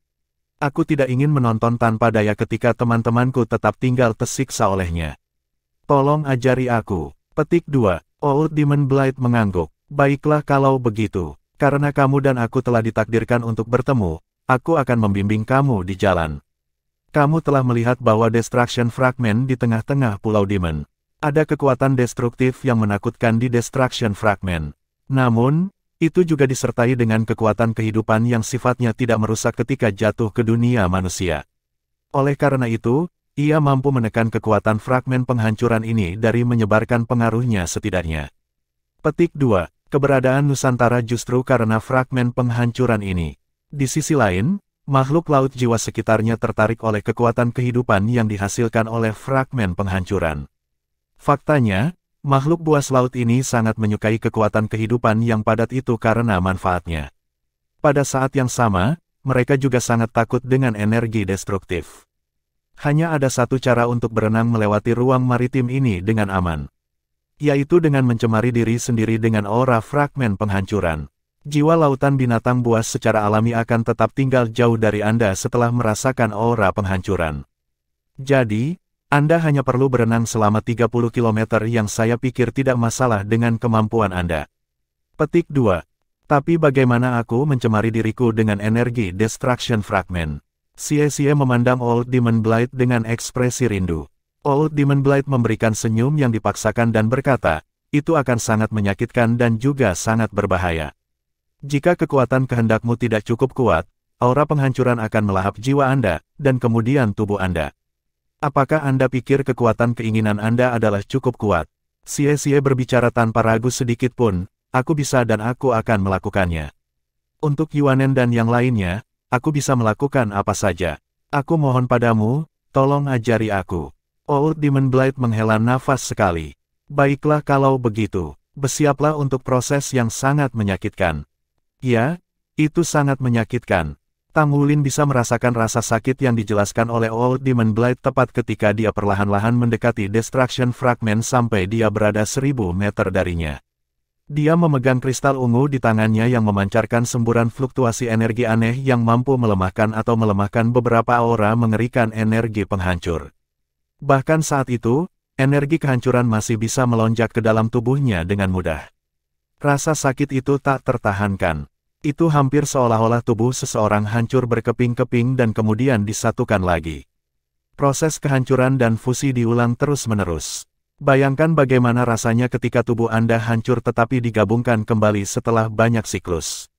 Aku tidak ingin menonton tanpa daya ketika teman-temanku tetap tinggal tersiksa olehnya. Tolong ajari aku. Petik 2. Old Demon Blade mengangguk. Baiklah kalau begitu. Karena kamu dan aku telah ditakdirkan untuk bertemu, aku akan membimbing kamu di jalan. Kamu telah melihat bahwa Destruction Fragment di tengah-tengah Pulau Demon. Ada kekuatan destruktif yang menakutkan di Destruction Fragment. Namun, itu juga disertai dengan kekuatan kehidupan yang sifatnya tidak merusak ketika jatuh ke dunia manusia. Oleh karena itu, ia mampu menekan kekuatan fragmen penghancuran ini dari menyebarkan pengaruhnya setidaknya. Petik 2. Keberadaan Nusantara justru karena fragmen penghancuran ini. Di sisi lain, makhluk laut jiwa sekitarnya tertarik oleh kekuatan kehidupan yang dihasilkan oleh fragmen penghancuran. Faktanya, makhluk buas laut ini sangat menyukai kekuatan kehidupan yang padat itu karena manfaatnya. Pada saat yang sama, mereka juga sangat takut dengan energi destruktif. Hanya ada satu cara untuk berenang melewati ruang maritim ini dengan aman. Yaitu dengan mencemari diri sendiri dengan aura fragmen penghancuran. Jiwa lautan binatang buas secara alami akan tetap tinggal jauh dari Anda setelah merasakan aura penghancuran. Jadi, Anda hanya perlu berenang selama 30 km yang saya pikir tidak masalah dengan kemampuan Anda. Petik 2. Tapi bagaimana aku mencemari diriku dengan energi Destruction Fragment? Xie memandang Old Demon Blade dengan ekspresi rindu. Old Demon Blade memberikan senyum yang dipaksakan dan berkata, itu akan sangat menyakitkan dan juga sangat berbahaya. Jika kekuatan kehendakmu tidak cukup kuat, aura penghancuran akan melahap jiwa Anda, dan kemudian tubuh Anda. Apakah Anda pikir kekuatan keinginan Anda adalah cukup kuat? Xie berbicara tanpa ragu sedikit pun, aku bisa dan aku akan melakukannya. Untuk Yuanen dan yang lainnya, aku bisa melakukan apa saja. Aku mohon padamu, tolong ajari aku. Old Demon Blade menghela nafas sekali. Baiklah kalau begitu, bersiaplah untuk proses yang sangat menyakitkan. Ya, itu sangat menyakitkan. Tang Wulin bisa merasakan rasa sakit yang dijelaskan oleh Old Demon Blade tepat ketika dia perlahan-lahan mendekati Destruction Fragment sampai dia berada 1000 meter darinya. Dia memegang kristal ungu di tangannya yang memancarkan semburan fluktuasi energi aneh yang mampu melemahkan atau melemahkan beberapa aura mengerikan energi penghancur. Bahkan saat itu, energi kehancuran masih bisa melonjak ke dalam tubuhnya dengan mudah. Rasa sakit itu tak tertahankan. Itu hampir seolah-olah tubuh seseorang hancur berkeping-keping dan kemudian disatukan lagi. Proses kehancuran dan fusi diulang terus-menerus. Bayangkan bagaimana rasanya ketika tubuh Anda hancur tetapi digabungkan kembali setelah banyak siklus.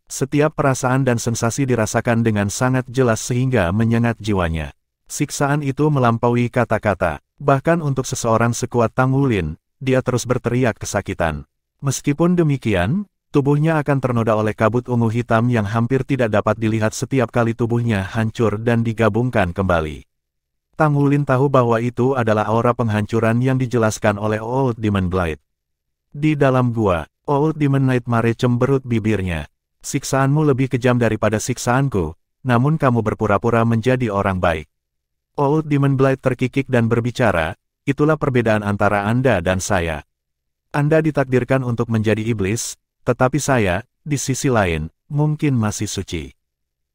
Setiap perasaan dan sensasi dirasakan dengan sangat jelas sehingga menyengat jiwanya. Siksaan itu melampaui kata-kata. Bahkan untuk seseorang sekuat Tang Wulin, dia terus berteriak kesakitan. Meskipun demikian, tubuhnya akan ternoda oleh kabut ungu hitam yang hampir tidak dapat dilihat setiap kali tubuhnya hancur dan digabungkan kembali. Tang Wulin tahu bahwa itu adalah aura penghancuran yang dijelaskan oleh Old Demon Blade. Di dalam gua, Old Demon Nightmare cemberut bibirnya. Siksaanmu lebih kejam daripada siksaanku, namun kamu berpura-pura menjadi orang baik. Old Demon Blade terkikik dan berbicara, itulah perbedaan antara Anda dan saya. Anda ditakdirkan untuk menjadi iblis, tetapi saya, di sisi lain, mungkin masih suci.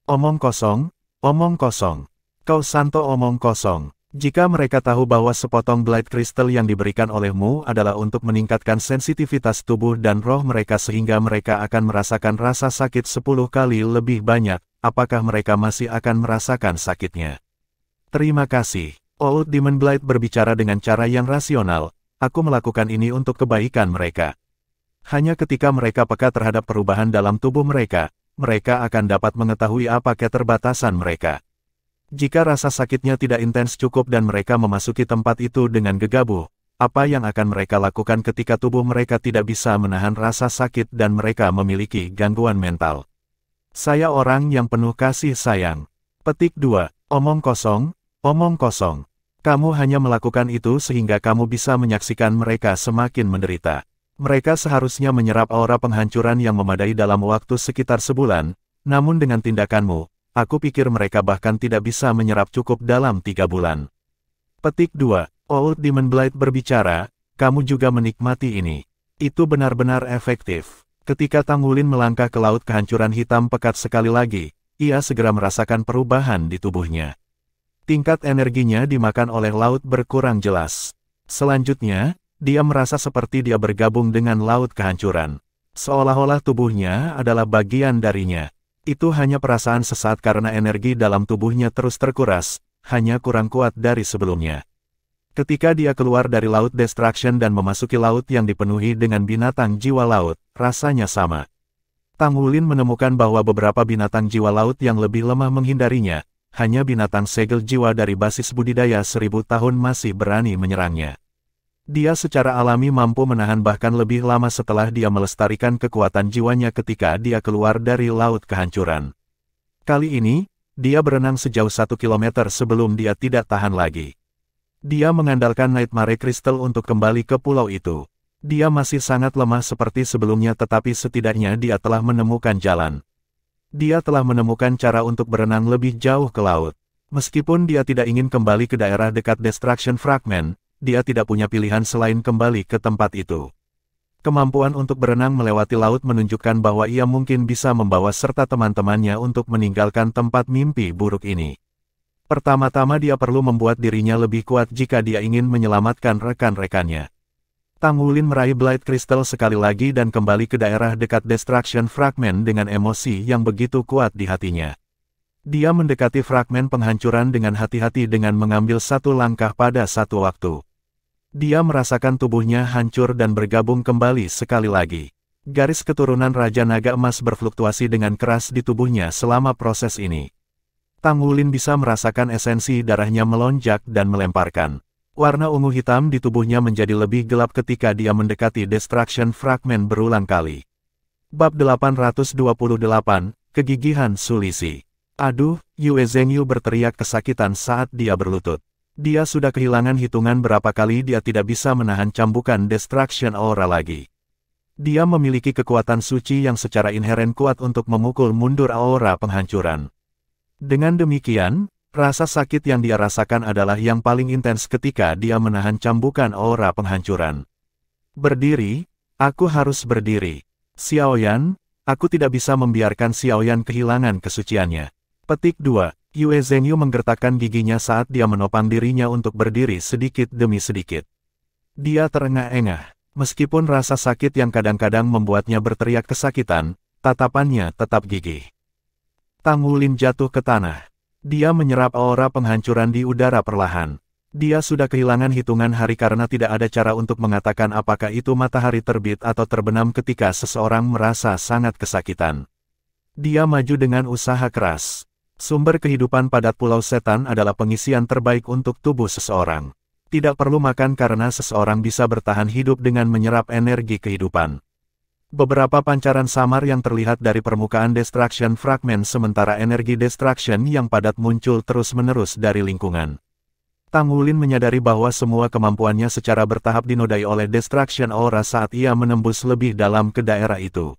Omong kosong, omong kosong. Kau santo omong kosong. Jika mereka tahu bahwa sepotong Blade Crystal yang diberikan olehmu adalah untuk meningkatkan sensitivitas tubuh dan roh mereka sehingga mereka akan merasakan rasa sakit 10 kali lebih banyak, apakah mereka masih akan merasakan sakitnya? Terima kasih. Old Demon Blade berbicara dengan cara yang rasional, aku melakukan ini untuk kebaikan mereka. Hanya ketika mereka peka terhadap perubahan dalam tubuh mereka, mereka akan dapat mengetahui apa keterbatasan mereka. Jika rasa sakitnya tidak intens cukup dan mereka memasuki tempat itu dengan gegabah, apa yang akan mereka lakukan ketika tubuh mereka tidak bisa menahan rasa sakit dan mereka memiliki gangguan mental? Saya orang yang penuh kasih sayang. Petik 2. Omong kosong, omong kosong. Kamu hanya melakukan itu sehingga kamu bisa menyaksikan mereka semakin menderita. Mereka seharusnya menyerap aura penghancuran yang memadai dalam waktu sekitar sebulan, namun dengan tindakanmu, aku pikir mereka bahkan tidak bisa menyerap cukup dalam 3 bulan. Petik 2. Old Demon Blade berbicara, kamu juga menikmati ini. Itu benar-benar efektif. Ketika Tangulin melangkah ke laut kehancuran hitam pekat sekali lagi, ia segera merasakan perubahan di tubuhnya. Tingkat energinya dimakan oleh laut berkurang jelas. Selanjutnya, dia merasa seperti dia bergabung dengan laut kehancuran. Seolah-olah tubuhnya adalah bagian darinya. Itu hanya perasaan sesaat karena energi dalam tubuhnya terus terkuras, hanya kurang kuat dari sebelumnya. Ketika dia keluar dari Laut Destruction dan memasuki laut yang dipenuhi dengan binatang jiwa laut, rasanya sama. Tangulin menemukan bahwa beberapa binatang jiwa laut yang lebih lemah menghindarinya, hanya binatang segel jiwa dari basis budidaya 1000 tahun masih berani menyerangnya. Dia secara alami mampu menahan bahkan lebih lama setelah dia melestarikan kekuatan jiwanya ketika dia keluar dari laut kehancuran. Kali ini, dia berenang sejauh 1 kilometer sebelum dia tidak tahan lagi. Dia mengandalkan Nightmare Crystal untuk kembali ke pulau itu. Dia masih sangat lemah seperti sebelumnya tetapi setidaknya dia telah menemukan jalan. Dia telah menemukan cara untuk berenang lebih jauh ke laut. Meskipun dia tidak ingin kembali ke daerah dekat Destruction Fragment, dia tidak punya pilihan selain kembali ke tempat itu. Kemampuan untuk berenang melewati laut menunjukkan bahwa ia mungkin bisa membawa serta teman-temannya untuk meninggalkan tempat mimpi buruk ini. Pertama-tama dia perlu membuat dirinya lebih kuat jika dia ingin menyelamatkan rekan-rekannya. Tangulin meraih Blade Crystal sekali lagi dan kembali ke daerah dekat Destruction Fragment dengan emosi yang begitu kuat di hatinya. Dia mendekati fragmen penghancuran dengan hati-hati dengan mengambil satu langkah pada satu waktu. Dia merasakan tubuhnya hancur dan bergabung kembali sekali lagi. Garis keturunan Raja Naga Emas berfluktuasi dengan keras di tubuhnya selama proses ini. Tangulin bisa merasakan esensi darahnya melonjak dan melemparkan. Warna ungu hitam di tubuhnya menjadi lebih gelap ketika dia mendekati Destruction Fragment berulang kali. Bab 828, Kegigihan Sulisi. Aduh, Yue Zhengyu berteriak kesakitan saat dia berlutut. Dia sudah kehilangan hitungan berapa kali dia tidak bisa menahan cambukan Destruction Aura lagi. Dia memiliki kekuatan suci yang secara inheren kuat untuk memukul mundur aura penghancuran. Dengan demikian, rasa sakit yang dia rasakan adalah yang paling intens ketika dia menahan cambukan aura penghancuran. Berdiri, aku harus berdiri. Xiaoyan, aku tidak bisa membiarkan Xiaoyan kehilangan kesuciannya. Petik 2. Yue Zhengyu menggertakkan giginya saat dia menopang dirinya untuk berdiri sedikit demi sedikit. Dia terengah-engah. Meskipun rasa sakit yang kadang-kadang membuatnya berteriak kesakitan, tatapannya tetap gigih. Tangulin jatuh ke tanah. Dia menyerap aura penghancuran di udara perlahan. Dia sudah kehilangan hitungan hari karena tidak ada cara untuk mengatakan apakah itu matahari terbit atau terbenam ketika seseorang merasa sangat kesakitan. Dia maju dengan usaha keras. Sumber kehidupan padat Pulau Setan adalah pengisian terbaik untuk tubuh seseorang. Tidak perlu makan karena seseorang bisa bertahan hidup dengan menyerap energi kehidupan. Beberapa pancaran samar yang terlihat dari permukaan Destruction Fragment sementara energi Destruction yang padat muncul terus-menerus dari lingkungan. Tangulin menyadari bahwa semua kemampuannya secara bertahap dinodai oleh Destruction Aura saat ia menembus lebih dalam ke daerah itu.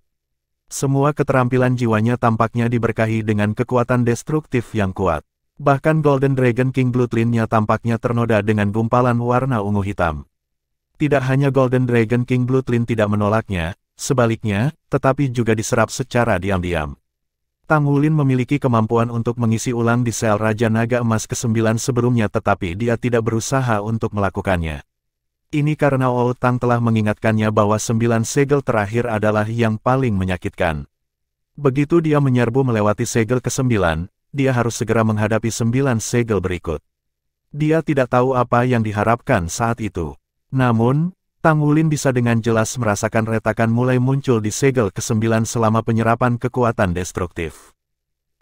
Semua keterampilan jiwanya tampaknya diberkahi dengan kekuatan destruktif yang kuat. Bahkan Golden Dragon King Bloodline-nya tampaknya ternoda dengan gumpalan warna ungu hitam. Tidak hanya Golden Dragon King Bloodline tidak menolaknya, sebaliknya, tetapi juga diserap secara diam-diam. Tangulin memiliki kemampuan untuk mengisi ulang di sel Raja Naga Emas ke-9 sebelumnya tetapi dia tidak berusaha untuk melakukannya. Ini karena Old Tang telah mengingatkannya bahwa 9 segel terakhir adalah yang paling menyakitkan. Begitu dia menyerbu melewati segel ke-9, dia harus segera menghadapi 9 segel berikut. Dia tidak tahu apa yang diharapkan saat itu. Namun, Tang Wulin bisa dengan jelas merasakan retakan mulai muncul di segel ke-9 selama penyerapan kekuatan destruktif.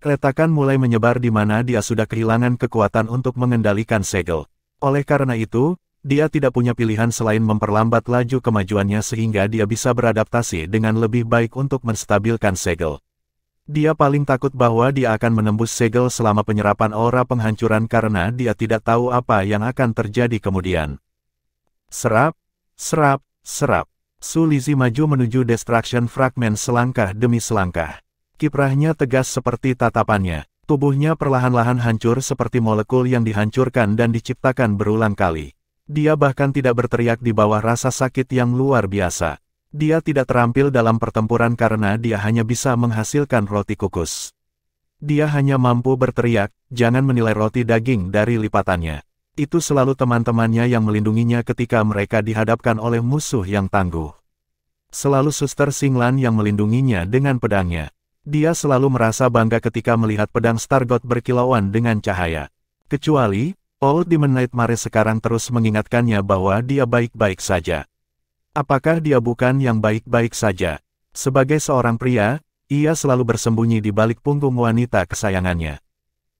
Retakan mulai menyebar di mana dia sudah kehilangan kekuatan untuk mengendalikan segel. Oleh karena itu, dia tidak punya pilihan selain memperlambat laju kemajuannya sehingga dia bisa beradaptasi dengan lebih baik untuk menstabilkan segel. Dia paling takut bahwa dia akan menembus segel selama penyerapan aura penghancuran karena dia tidak tahu apa yang akan terjadi kemudian. Serap, serap, serap. Su Lizzie maju menuju Destruction Fragment selangkah demi selangkah. Kiprahnya tegas seperti tatapannya. Tubuhnya perlahan-lahan hancur seperti molekul yang dihancurkan dan diciptakan berulang kali. Dia bahkan tidak berteriak di bawah rasa sakit yang luar biasa. Dia tidak terampil dalam pertempuran karena dia hanya bisa menghasilkan roti kukus. Dia hanya mampu berteriak, jangan menilai roti daging dari lipatannya. Itu selalu teman-temannya yang melindunginya ketika mereka dihadapkan oleh musuh yang tangguh. Selalu Suster Xinglan yang melindunginya dengan pedangnya. Dia selalu merasa bangga ketika melihat pedang Stargot berkilauan dengan cahaya. Kecuali, Old Demon Nightmare sekarang terus mengingatkannya bahwa dia baik-baik saja. Apakah dia bukan yang baik-baik saja? Sebagai seorang pria, ia selalu bersembunyi di balik punggung wanita kesayangannya.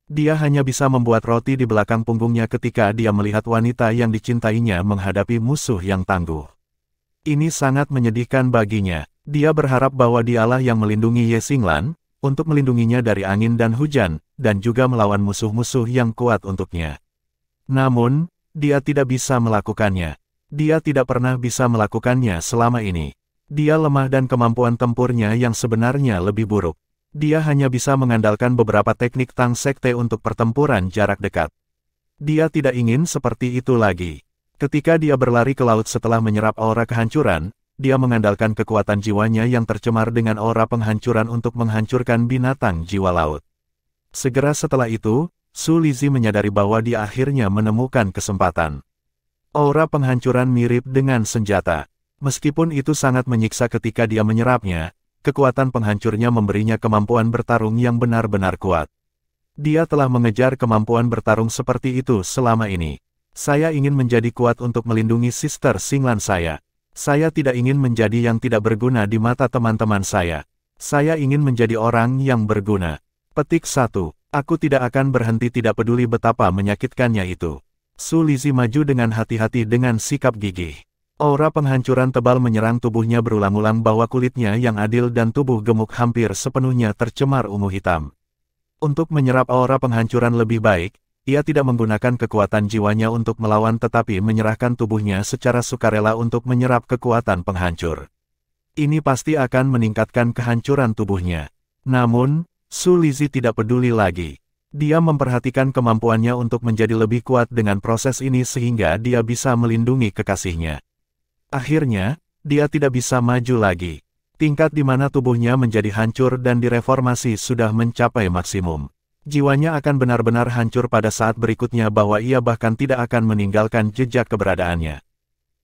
Dia hanya bisa membuat roti di belakang punggungnya ketika dia melihat wanita yang dicintainya menghadapi musuh yang tangguh. Ini sangat menyedihkan baginya. Dia berharap bahwa dialah yang melindungi Ye Xinglan, untuk melindunginya dari angin dan hujan, dan juga melawan musuh-musuh yang kuat untuknya. Namun, dia tidak bisa melakukannya. Dia tidak pernah bisa melakukannya selama ini. Dia lemah dan kemampuan tempurnya yang sebenarnya lebih buruk. Dia hanya bisa mengandalkan beberapa teknik Tang Sekte untuk pertempuran jarak dekat. Dia tidak ingin seperti itu lagi. Ketika dia berlari ke laut setelah menyerap aura kehancuran, dia mengandalkan kekuatan jiwanya yang tercemar dengan aura penghancuran untuk menghancurkan binatang jiwa laut. Segera setelah itu, Su Lizzie menyadari bahwa dia akhirnya menemukan kesempatan. Aura penghancuran mirip dengan senjata. Meskipun itu sangat menyiksa ketika dia menyerapnya, kekuatan penghancurnya memberinya kemampuan bertarung yang benar-benar kuat. Dia telah mengejar kemampuan bertarung seperti itu selama ini. Saya ingin menjadi kuat untuk melindungi Sister Xinglan saya. Saya tidak ingin menjadi yang tidak berguna di mata teman-teman saya. Saya ingin menjadi orang yang berguna. Petik 1. Aku tidak akan berhenti tidak peduli betapa menyakitkannya itu. Su Lizzie maju dengan hati-hati dengan sikap gigih. Aura penghancuran tebal menyerang tubuhnya berulang-ulang bahwa kulitnya yang adil dan tubuh gemuk hampir sepenuhnya tercemar ungu hitam. Untuk menyerap aura penghancuran lebih baik, ia tidak menggunakan kekuatan jiwanya untuk melawan tetapi menyerahkan tubuhnya secara sukarela untuk menyerap kekuatan penghancur. Ini pasti akan meningkatkan kehancuran tubuhnya. Namun, Su Lizzie tidak peduli lagi. Dia memperhatikan kemampuannya untuk menjadi lebih kuat dengan proses ini sehingga dia bisa melindungi kekasihnya. Akhirnya, dia tidak bisa maju lagi. Tingkat di mana tubuhnya menjadi hancur dan direformasi sudah mencapai maksimum. Jiwanya akan benar-benar hancur pada saat berikutnya bahwa ia bahkan tidak akan meninggalkan jejak keberadaannya.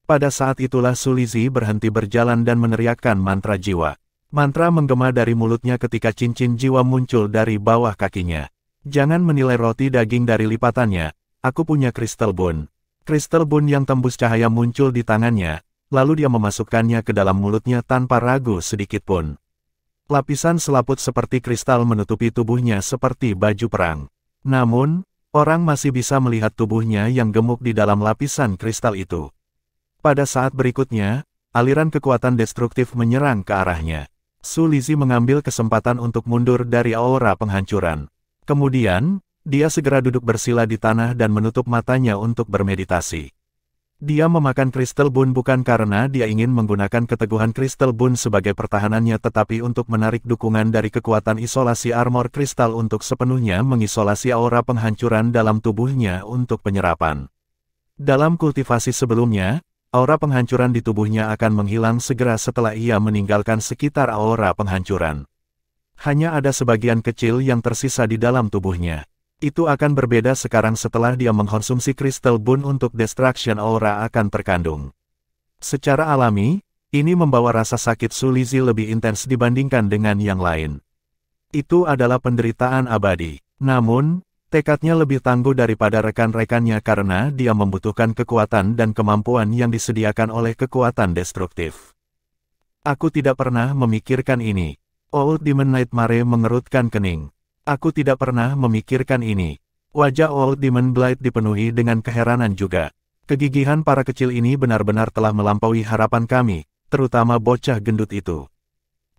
Pada saat itulah Su Lizzie berhenti berjalan dan meneriakkan mantra jiwa. Mantra menggema dari mulutnya ketika cincin jiwa muncul dari bawah kakinya. Jangan menilai roti daging dari lipatannya, aku punya Crystal Bone. Crystal Bone yang tembus cahaya muncul di tangannya, lalu dia memasukkannya ke dalam mulutnya tanpa ragu sedikitpun. Lapisan selaput seperti kristal menutupi tubuhnya seperti baju perang. Namun, orang masih bisa melihat tubuhnya yang gemuk di dalam lapisan kristal itu. Pada saat berikutnya, aliran kekuatan destruktif menyerang ke arahnya. Su Lizzie mengambil kesempatan untuk mundur dari aura penghancuran. Kemudian, dia segera duduk bersila di tanah dan menutup matanya untuk bermeditasi. Dia memakan Crystal Bone bukan karena dia ingin menggunakan keteguhan Crystal Bone sebagai pertahanannya tetapi untuk menarik dukungan dari kekuatan isolasi armor kristal untuk sepenuhnya mengisolasi aura penghancuran dalam tubuhnya untuk penyerapan. Dalam kultivasi sebelumnya, aura penghancuran di tubuhnya akan menghilang segera setelah ia meninggalkan sekitar aura penghancuran. Hanya ada sebagian kecil yang tersisa di dalam tubuhnya. Itu akan berbeda sekarang setelah dia mengkonsumsi Crystal Bone untuk Destruction Aura akan terkandung. Secara alami, ini membawa rasa sakit Su Lizzie lebih intens dibandingkan dengan yang lain. Itu adalah penderitaan abadi. Namun, Tekadnya lebih tangguh daripada rekan-rekannya karena dia membutuhkan kekuatan dan kemampuan yang disediakan oleh kekuatan destruktif. Aku tidak pernah memikirkan ini. Old Demon Nightmare mengerutkan kening. Aku tidak pernah memikirkan ini. Wajah Old Demon Blight dipenuhi dengan keheranan juga. Kegigihan para kecil ini benar-benar telah melampaui harapan kami, terutama bocah gendut itu.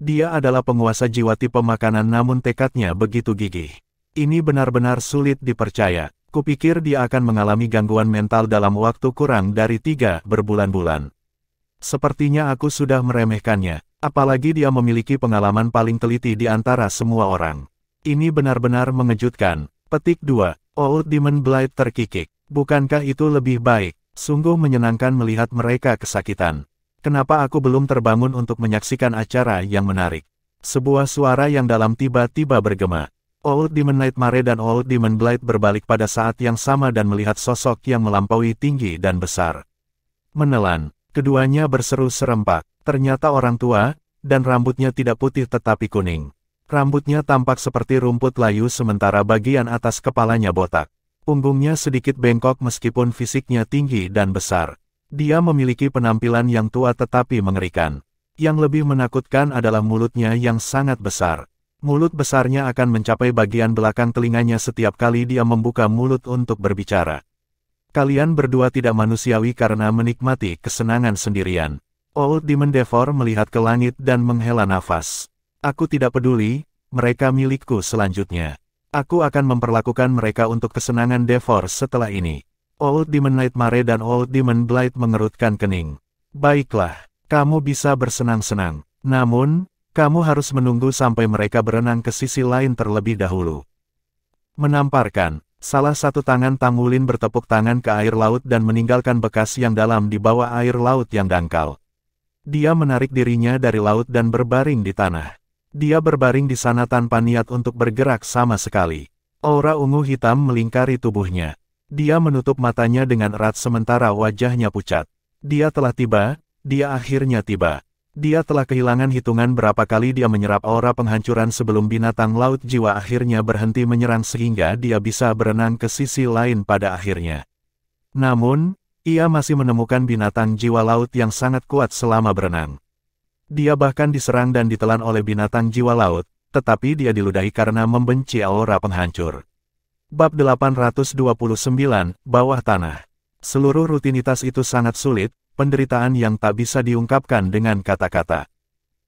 Dia adalah penguasa jiwa tipe makanan namun tekadnya begitu gigih. Ini benar-benar sulit dipercaya. Kupikir dia akan mengalami gangguan mental dalam waktu kurang dari 3 berbulan-bulan. Sepertinya aku sudah meremehkannya, apalagi dia memiliki pengalaman paling teliti di antara semua orang. Ini benar-benar mengejutkan. Petik 2. Old Demon Blight terkikik. Bukankah itu lebih baik? Sungguh menyenangkan melihat mereka kesakitan. Kenapa aku belum terbangun untuk menyaksikan acara yang menarik? Sebuah suara yang dalam tiba-tiba bergema. Old Demon Nightmare dan Old Demon Blight berbalik pada saat yang sama dan melihat sosok yang melampaui tinggi dan besar. Menelan, keduanya berseru serempak. Ternyata orang tua, dan rambutnya tidak putih tetapi kuning. Rambutnya tampak seperti rumput layu sementara bagian atas kepalanya botak. Punggungnya sedikit bengkok meskipun fisiknya tinggi dan besar. Dia memiliki penampilan yang tua tetapi mengerikan. Yang lebih menakutkan adalah mulutnya yang sangat besar. Mulut besarnya akan mencapai bagian belakang telinganya setiap kali dia membuka mulut untuk berbicara. Kalian berdua tidak manusiawi karena menikmati kesenangan sendirian. Old Demon Devor melihat ke langit dan menghela nafas. Aku tidak peduli, mereka milikku selanjutnya. Aku akan memperlakukan mereka untuk kesenangan Devor setelah ini. Old Demon Nightmare dan Old Demon Blight mengerutkan kening. Baiklah, kamu bisa bersenang-senang. Namun, kamu harus menunggu sampai mereka berenang ke sisi lain terlebih dahulu. Menamparkan, salah satu tangan Tangulin bertepuk tangan ke air laut dan meninggalkan bekas yang dalam di bawah air laut yang dangkal. Dia menarik dirinya dari laut dan berbaring di tanah. Dia berbaring di sana tanpa niat untuk bergerak sama sekali. Aura ungu hitam melingkari tubuhnya. Dia menutup matanya dengan erat sementara wajahnya pucat. Dia telah tiba, dia akhirnya tiba. Dia telah kehilangan hitungan berapa kali dia menyerap aura penghancuran sebelum binatang laut jiwa akhirnya berhenti menyerang sehingga dia bisa berenang ke sisi lain pada akhirnya. Namun, ia masih menemukan binatang jiwa laut yang sangat kuat selama berenang. Dia bahkan diserang dan ditelan oleh binatang jiwa laut, tetapi dia diludahi karena membenci aura penghancur. Bab 829, Bawah Tanah. Seluruh rutinitas itu sangat sulit, penderitaan yang tak bisa diungkapkan dengan kata-kata.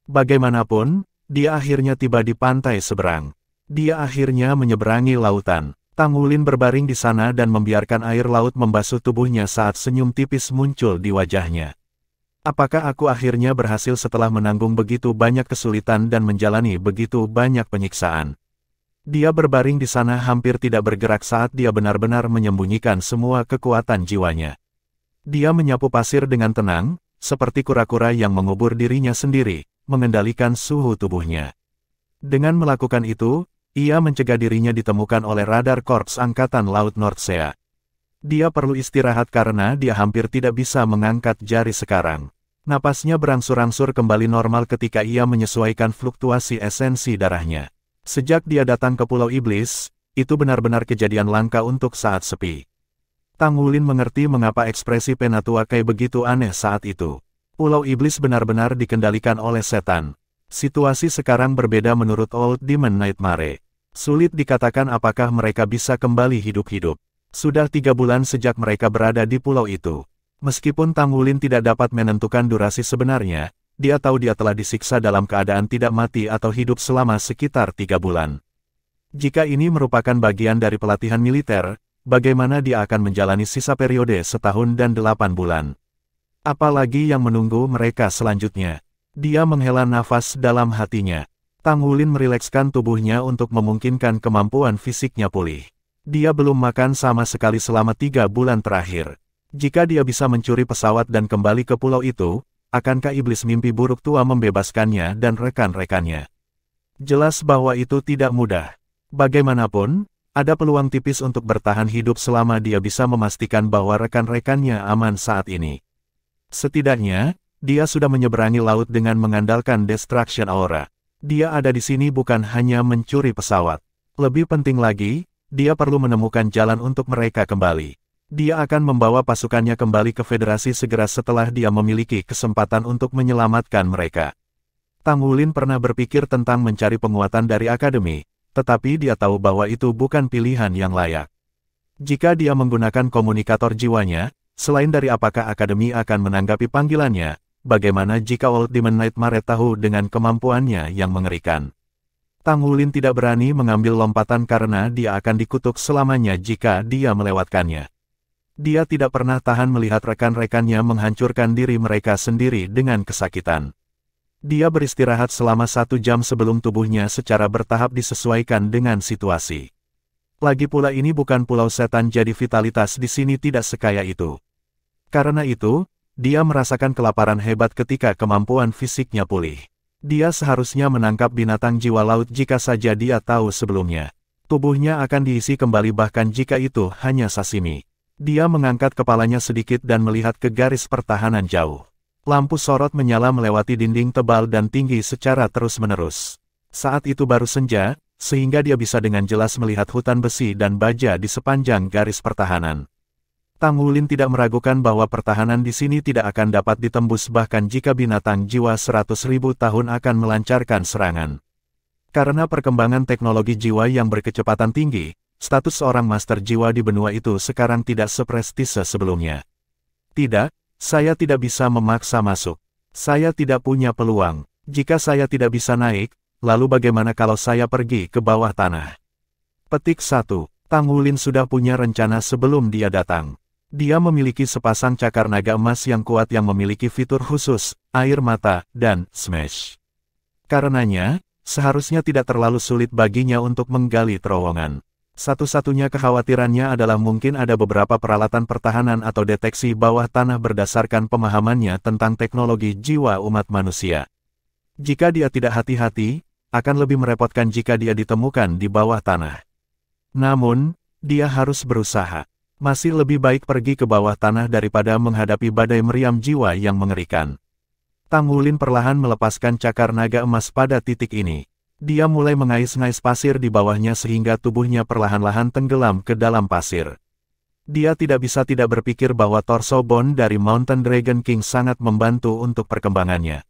Bagaimanapun, dia akhirnya tiba di pantai seberang. Dia akhirnya menyeberangi lautan. Tangulin berbaring di sana dan membiarkan air laut membasuh tubuhnya saat senyum tipis muncul di wajahnya. Apakah aku akhirnya berhasil setelah menanggung begitu banyak kesulitan dan menjalani begitu banyak penyiksaan? Dia berbaring di sana hampir tidak bergerak saat dia benar-benar menyembunyikan semua kekuatan jiwanya. Dia menyapu pasir dengan tenang, seperti kura-kura yang mengubur dirinya sendiri, mengendalikan suhu tubuhnya. Dengan melakukan itu, ia mencegah dirinya ditemukan oleh radar Korps Angkatan Laut Nordsea. Dia perlu istirahat karena dia hampir tidak bisa mengangkat jari sekarang. Napasnya berangsur-angsur kembali normal ketika ia menyesuaikan fluktuasi esensi darahnya. Sejak dia datang ke Pulau Iblis, itu benar-benar kejadian langka untuk saat sepi. Tangulin mengerti mengapa ekspresi Penatua kayak begitu aneh saat itu. Pulau Iblis benar-benar dikendalikan oleh setan. Situasi sekarang berbeda menurut Old Demon Nightmare. Sulit dikatakan apakah mereka bisa kembali hidup-hidup. Sudah 3 bulan sejak mereka berada di pulau itu. Meskipun Tangulin tidak dapat menentukan durasi sebenarnya, dia tahu dia telah disiksa dalam keadaan tidak mati atau hidup selama sekitar 3 bulan. Jika ini merupakan bagian dari pelatihan militer, bagaimana dia akan menjalani sisa periode setahun dan 8 bulan? Apalagi yang menunggu mereka selanjutnya? Dia menghela nafas dalam hatinya. Tangulin merilekskan tubuhnya untuk memungkinkan kemampuan fisiknya pulih. Dia belum makan sama sekali selama 3 bulan terakhir. Jika dia bisa mencuri pesawat dan kembali ke pulau itu, akankah iblis mimpi buruk tua membebaskannya dan rekan-rekannya? Jelas bahwa itu tidak mudah. Bagaimanapun, ada peluang tipis untuk bertahan hidup selama dia bisa memastikan bahwa rekan-rekannya aman saat ini. Setidaknya, dia sudah menyeberangi laut dengan mengandalkan Destruction Aura. Dia ada di sini bukan hanya mencuri pesawat. Lebih penting lagi, dia perlu menemukan jalan untuk mereka kembali. Dia akan membawa pasukannya kembali ke Federasi segera setelah dia memiliki kesempatan untuk menyelamatkan mereka. Tang Wulin pernah berpikir tentang mencari penguatan dari akademi, tetapi dia tahu bahwa itu bukan pilihan yang layak. Jika dia menggunakan komunikator jiwanya, selain dari apakah akademi akan menanggapi panggilannya, bagaimana jika Old Demon Nightmare tahu dengan kemampuannya yang mengerikan? Tang Wulin tidak berani mengambil lompatan karena dia akan dikutuk selamanya jika dia melewatkannya. Dia tidak pernah tahan melihat rekan-rekannya menghancurkan diri mereka sendiri dengan kesakitan. Dia beristirahat selama 1 jam sebelum tubuhnya secara bertahap disesuaikan dengan situasi. Lagi pula ini bukan pulau setan jadi vitalitas di sini tidak sekaya itu. Karena itu, dia merasakan kelaparan hebat ketika kemampuan fisiknya pulih. Dia seharusnya menangkap binatang jiwa laut jika saja dia tahu sebelumnya. Tubuhnya akan diisi kembali bahkan jika itu hanya sashimi. Dia mengangkat kepalanya sedikit dan melihat ke garis pertahanan jauh. Lampu sorot menyala melewati dinding tebal dan tinggi secara terus-menerus. Saat itu baru senja, sehingga dia bisa dengan jelas melihat hutan besi dan baja di sepanjang garis pertahanan. Tang Wulin tidak meragukan bahwa pertahanan di sini tidak akan dapat ditembus bahkan jika binatang jiwa 100.000 tahun akan melancarkan serangan. Karena perkembangan teknologi jiwa yang berkecepatan tinggi, status seorang master jiwa di benua itu sekarang tidak seprestise sebelumnya. Tidak, saya tidak bisa memaksa masuk. Saya tidak punya peluang. Jika saya tidak bisa naik, lalu bagaimana kalau saya pergi ke bawah tanah? Petik 1. Tang Wulin sudah punya rencana sebelum dia datang. Dia memiliki sepasang cakar naga emas yang kuat yang memiliki fitur khusus, air mata, dan smash. Karenanya, seharusnya tidak terlalu sulit baginya untuk menggali terowongan. Satu-satunya kekhawatirannya adalah mungkin ada beberapa peralatan pertahanan atau deteksi bawah tanah berdasarkan pemahamannya tentang teknologi jiwa umat manusia. Jika dia tidak hati-hati, akan lebih merepotkan jika dia ditemukan di bawah tanah. Namun, dia harus berusaha. Masih lebih baik pergi ke bawah tanah daripada menghadapi badai meriam jiwa yang mengerikan. Tang Wulin perlahan melepaskan cakar naga emas pada titik ini. Dia mulai mengais-ngais pasir di bawahnya sehingga tubuhnya perlahan-lahan tenggelam ke dalam pasir. Dia tidak bisa tidak berpikir bahwa torso bone dari Mountain Dragon King sangat membantu untuk perkembangannya.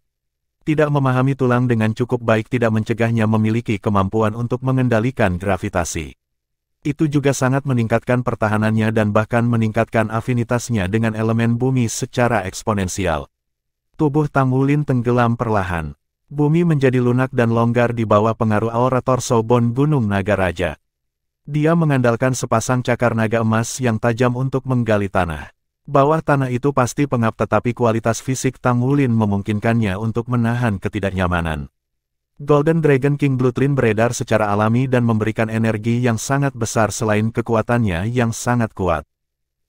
Tidak memahami tulang dengan cukup baik tidak mencegahnya memiliki kemampuan untuk mengendalikan gravitasi. Itu juga sangat meningkatkan pertahanannya dan bahkan meningkatkan afinitasnya dengan elemen bumi secara eksponensial. Tubuh Tang Wulin tenggelam perlahan. Bumi menjadi lunak dan longgar di bawah pengaruh aura torso bone Gunung Naga Raja. Dia mengandalkan sepasang cakar naga emas yang tajam untuk menggali tanah. Bawah tanah itu pasti pengap tetapi kualitas fisik Tang Wulin memungkinkannya untuk menahan ketidaknyamanan. Golden Dragon King Bloodline beredar secara alami dan memberikan energi yang sangat besar selain kekuatannya yang sangat kuat.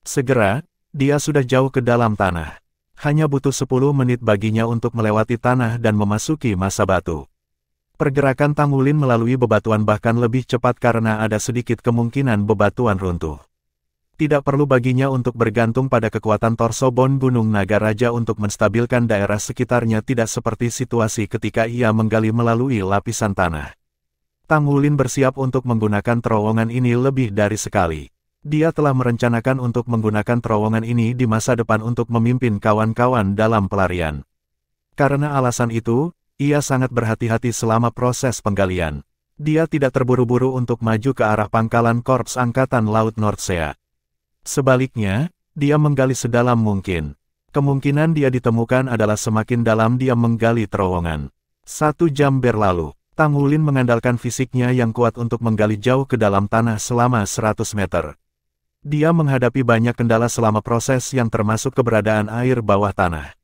Segera, dia sudah jauh ke dalam tanah. Hanya butuh 10 menit baginya untuk melewati tanah dan memasuki masa batu. Pergerakan Tang Wulin melalui bebatuan bahkan lebih cepat karena ada sedikit kemungkinan bebatuan runtuh. Tidak perlu baginya untuk bergantung pada kekuatan torso bone Gunung Naga Raja untuk menstabilkan daerah sekitarnya tidak seperti situasi ketika ia menggali melalui lapisan tanah. Tang Wulin bersiap untuk menggunakan terowongan ini lebih dari sekali. Dia telah merencanakan untuk menggunakan terowongan ini di masa depan untuk memimpin kawan-kawan dalam pelarian. Karena alasan itu, ia sangat berhati-hati selama proses penggalian. Dia tidak terburu-buru untuk maju ke arah pangkalan Korps Angkatan Laut Nordsea. Sebaliknya, dia menggali sedalam mungkin. Kemungkinan dia ditemukan adalah semakin dalam dia menggali terowongan. 1 jam berlalu, Tang Wulin mengandalkan fisiknya yang kuat untuk menggali jauh ke dalam tanah selama 100 meter. Dia menghadapi banyak kendala selama proses yang termasuk keberadaan air bawah tanah.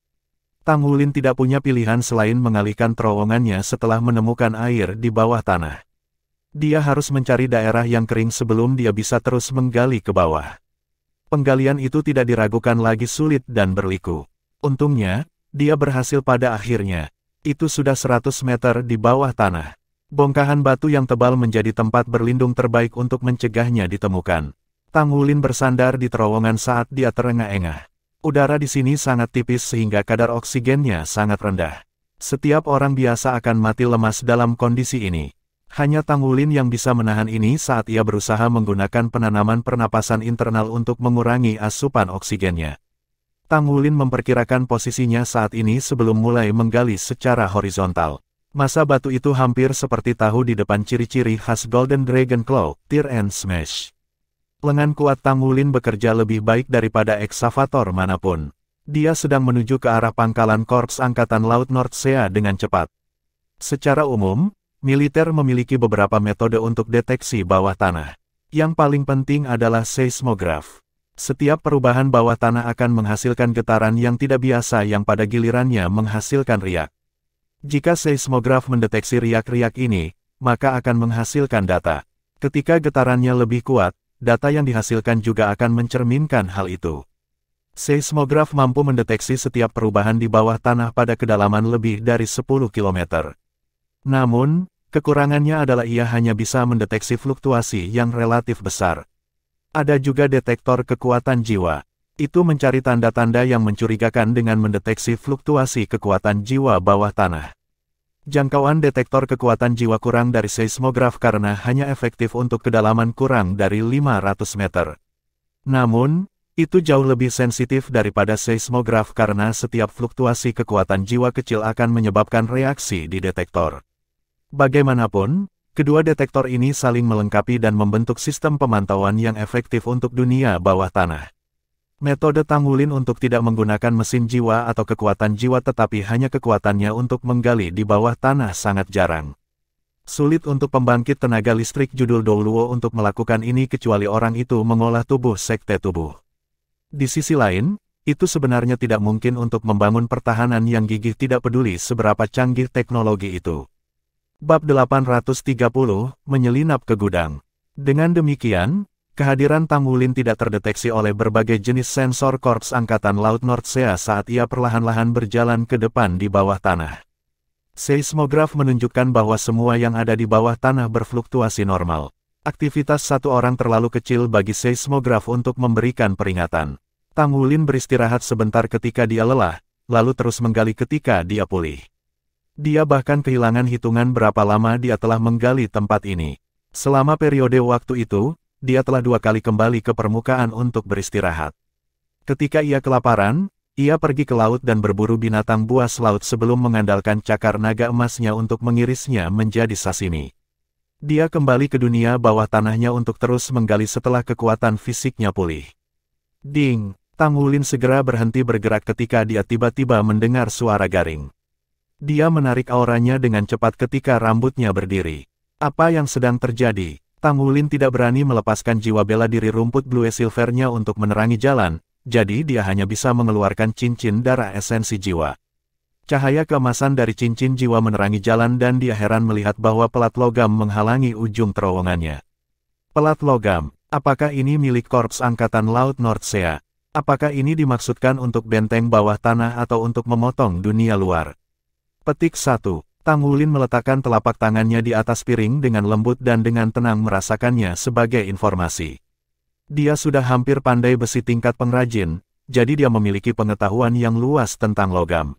Tang Wulin tidak punya pilihan selain mengalihkan terowongannya setelah menemukan air di bawah tanah. Dia harus mencari daerah yang kering sebelum dia bisa terus menggali ke bawah. Penggalian itu tidak diragukan lagi sulit dan berliku. Untungnya, dia berhasil pada akhirnya. Itu sudah 100 meter di bawah tanah. Bongkahan batu yang tebal menjadi tempat berlindung terbaik untuk mencegahnya ditemukan. Tang Wulin bersandar di terowongan saat dia terengah-engah. Udara di sini sangat tipis sehingga kadar oksigennya sangat rendah. Setiap orang biasa akan mati lemas dalam kondisi ini. Hanya Tang Wulin yang bisa menahan ini saat ia berusaha menggunakan penanaman pernapasan internal untuk mengurangi asupan oksigennya. Tang Wulin memperkirakan posisinya saat ini sebelum mulai menggali secara horizontal. Masa batu itu hampir seperti tahu di depan ciri-ciri khas Golden Dragon Claw, Tear and Smash. Lengan kuat Tang Wulin bekerja lebih baik daripada eksavator manapun. Dia sedang menuju ke arah pangkalan Korps Angkatan Laut Nordsea dengan cepat. Secara umum, militer memiliki beberapa metode untuk deteksi bawah tanah. Yang paling penting adalah seismograf. Setiap perubahan bawah tanah akan menghasilkan getaran yang tidak biasa yang pada gilirannya menghasilkan riak. Jika seismograf mendeteksi riak-riak ini, maka akan menghasilkan data. Ketika getarannya lebih kuat, data yang dihasilkan juga akan mencerminkan hal itu. Seismograf mampu mendeteksi setiap perubahan di bawah tanah pada kedalaman lebih dari 10 km. Namun, kekurangannya adalah ia hanya bisa mendeteksi fluktuasi yang relatif besar. Ada juga detektor kekuatan jiwa. Itu mencari tanda-tanda yang mencurigakan dengan mendeteksi fluktuasi kekuatan jiwa bawah tanah. Jangkauan detektor kekuatan jiwa kurang dari seismograf karena hanya efektif untuk kedalaman kurang dari 500 meter. Namun, itu jauh lebih sensitif daripada seismograf karena setiap fluktuasi kekuatan jiwa kecil akan menyebabkan reaksi di detektor. Bagaimanapun, kedua detektor ini saling melengkapi dan membentuk sistem pemantauan yang efektif untuk dunia bawah tanah. Metode Tang Wulin untuk tidak menggunakan mesin jiwa atau kekuatan jiwa tetapi hanya kekuatannya untuk menggali di bawah tanah sangat jarang. Sulit untuk pembangkit tenaga listrik judul Douluo untuk melakukan ini kecuali orang itu mengolah tubuh sekte tubuh. Di sisi lain, itu sebenarnya tidak mungkin untuk membangun pertahanan yang gigih tidak peduli seberapa canggih teknologi itu. Bab 830, menyelinap ke gudang. Dengan demikian, kehadiran Tang Wulin tidak terdeteksi oleh berbagai jenis sensor Korps Angkatan Laut Nordsea saat ia perlahan-lahan berjalan ke depan di bawah tanah. Seismograf menunjukkan bahwa semua yang ada di bawah tanah berfluktuasi normal. Aktivitas satu orang terlalu kecil bagi seismograf untuk memberikan peringatan. Tang Wulin beristirahat sebentar ketika dia lelah, lalu terus menggali ketika dia pulih. Dia bahkan kehilangan hitungan berapa lama dia telah menggali tempat ini. Selama periode waktu itu, dia telah 2 kali kembali ke permukaan untuk beristirahat. Ketika ia kelaparan, ia pergi ke laut dan berburu binatang buas laut sebelum mengandalkan cakar naga emasnya untuk mengirisnya menjadi sashimi. Dia kembali ke dunia bawah tanahnya untuk terus menggali setelah kekuatan fisiknya pulih. Ding! Tang Wulin segera berhenti bergerak ketika dia tiba-tiba mendengar suara garing. Dia menarik auranya dengan cepat ketika rambutnya berdiri. Apa yang sedang terjadi? Tang Wulin tidak berani melepaskan jiwa bela diri rumput blue silvernya untuk menerangi jalan, jadi dia hanya bisa mengeluarkan cincin darah esensi jiwa. Cahaya keemasan dari cincin jiwa menerangi jalan dan dia heran melihat bahwa pelat logam menghalangi ujung terowongannya. Pelat logam, apakah ini milik Korps Angkatan Laut Nordsea? Apakah ini dimaksudkan untuk benteng bawah tanah atau untuk memotong dunia luar? Petik 1. Tang Wulin meletakkan telapak tangannya di atas piring dengan lembut dan dengan tenang merasakannya sebagai informasi. Dia sudah hampir pandai besi tingkat pengrajin, jadi dia memiliki pengetahuan yang luas tentang logam.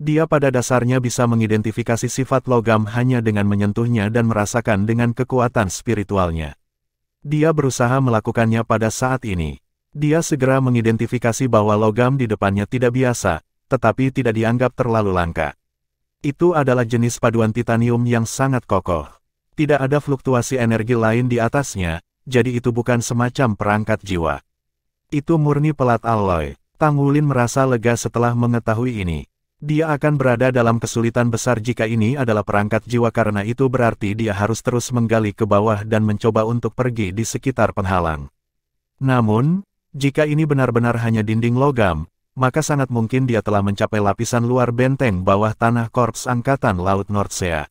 Dia pada dasarnya bisa mengidentifikasi sifat logam hanya dengan menyentuhnya dan merasakan dengan kekuatan spiritualnya. Dia berusaha melakukannya pada saat ini. Dia segera mengidentifikasi bahwa logam di depannya tidak biasa, tetapi tidak dianggap terlalu langka. Itu adalah jenis paduan titanium yang sangat kokoh. Tidak ada fluktuasi energi lain di atasnya, jadi itu bukan semacam perangkat jiwa. Itu murni pelat alloy. Tang Wulin merasa lega setelah mengetahui ini. Dia akan berada dalam kesulitan besar jika ini adalah perangkat jiwa karena itu berarti dia harus terus menggali ke bawah dan mencoba untuk pergi di sekitar penghalang. Namun, jika ini benar-benar hanya dinding logam, maka sangat mungkin dia telah mencapai lapisan luar benteng bawah tanah Korps Angkatan Laut Nordsea.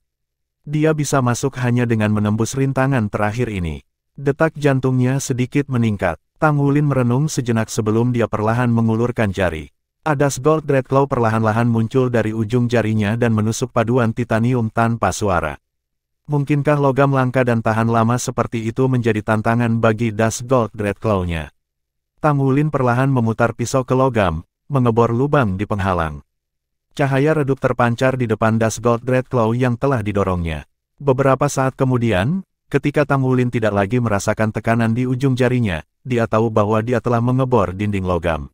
Dia bisa masuk hanya dengan menembus rintangan terakhir ini. Detak jantungnya sedikit meningkat. Tang Wulin merenung sejenak sebelum dia perlahan mengulurkan jari. Adas Gold Red Claw perlahan-lahan muncul dari ujung jarinya dan menusuk paduan titanium tanpa suara. Mungkinkah logam langka dan tahan lama seperti itu menjadi tantangan bagi Das Gold Red Claw-nya? Tang Wulin perlahan memutar pisau ke logam, mengebor lubang di penghalang. Cahaya redup terpancar di depan Das Gold Red Claw yang telah didorongnya. Beberapa saat kemudian, ketika Tang Wulin tidak lagi merasakan tekanan di ujung jarinya, dia tahu bahwa dia telah mengebor dinding logam.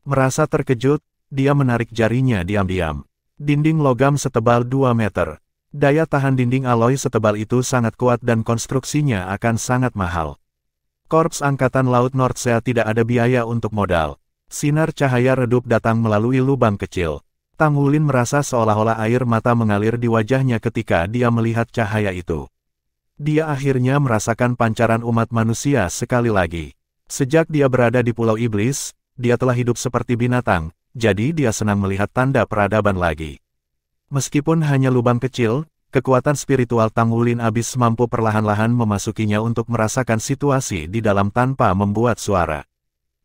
Merasa terkejut, dia menarik jarinya diam-diam. Dinding logam setebal 2 meter. Daya tahan dinding alloy setebal itu sangat kuat dan konstruksinya akan sangat mahal. Korps Angkatan Laut Nordsea tidak ada biaya untuk modal. Sinar cahaya redup datang melalui lubang kecil. Tang Wulin merasa seolah-olah air mata mengalir di wajahnya ketika dia melihat cahaya itu. Dia akhirnya merasakan pancaran umat manusia sekali lagi. Sejak dia berada di Pulau Iblis, dia telah hidup seperti binatang, jadi dia senang melihat tanda peradaban lagi. Meskipun hanya lubang kecil, kekuatan spiritual Tang Wulin abis mampu perlahan-lahan memasukinya untuk merasakan situasi di dalam tanpa membuat suara.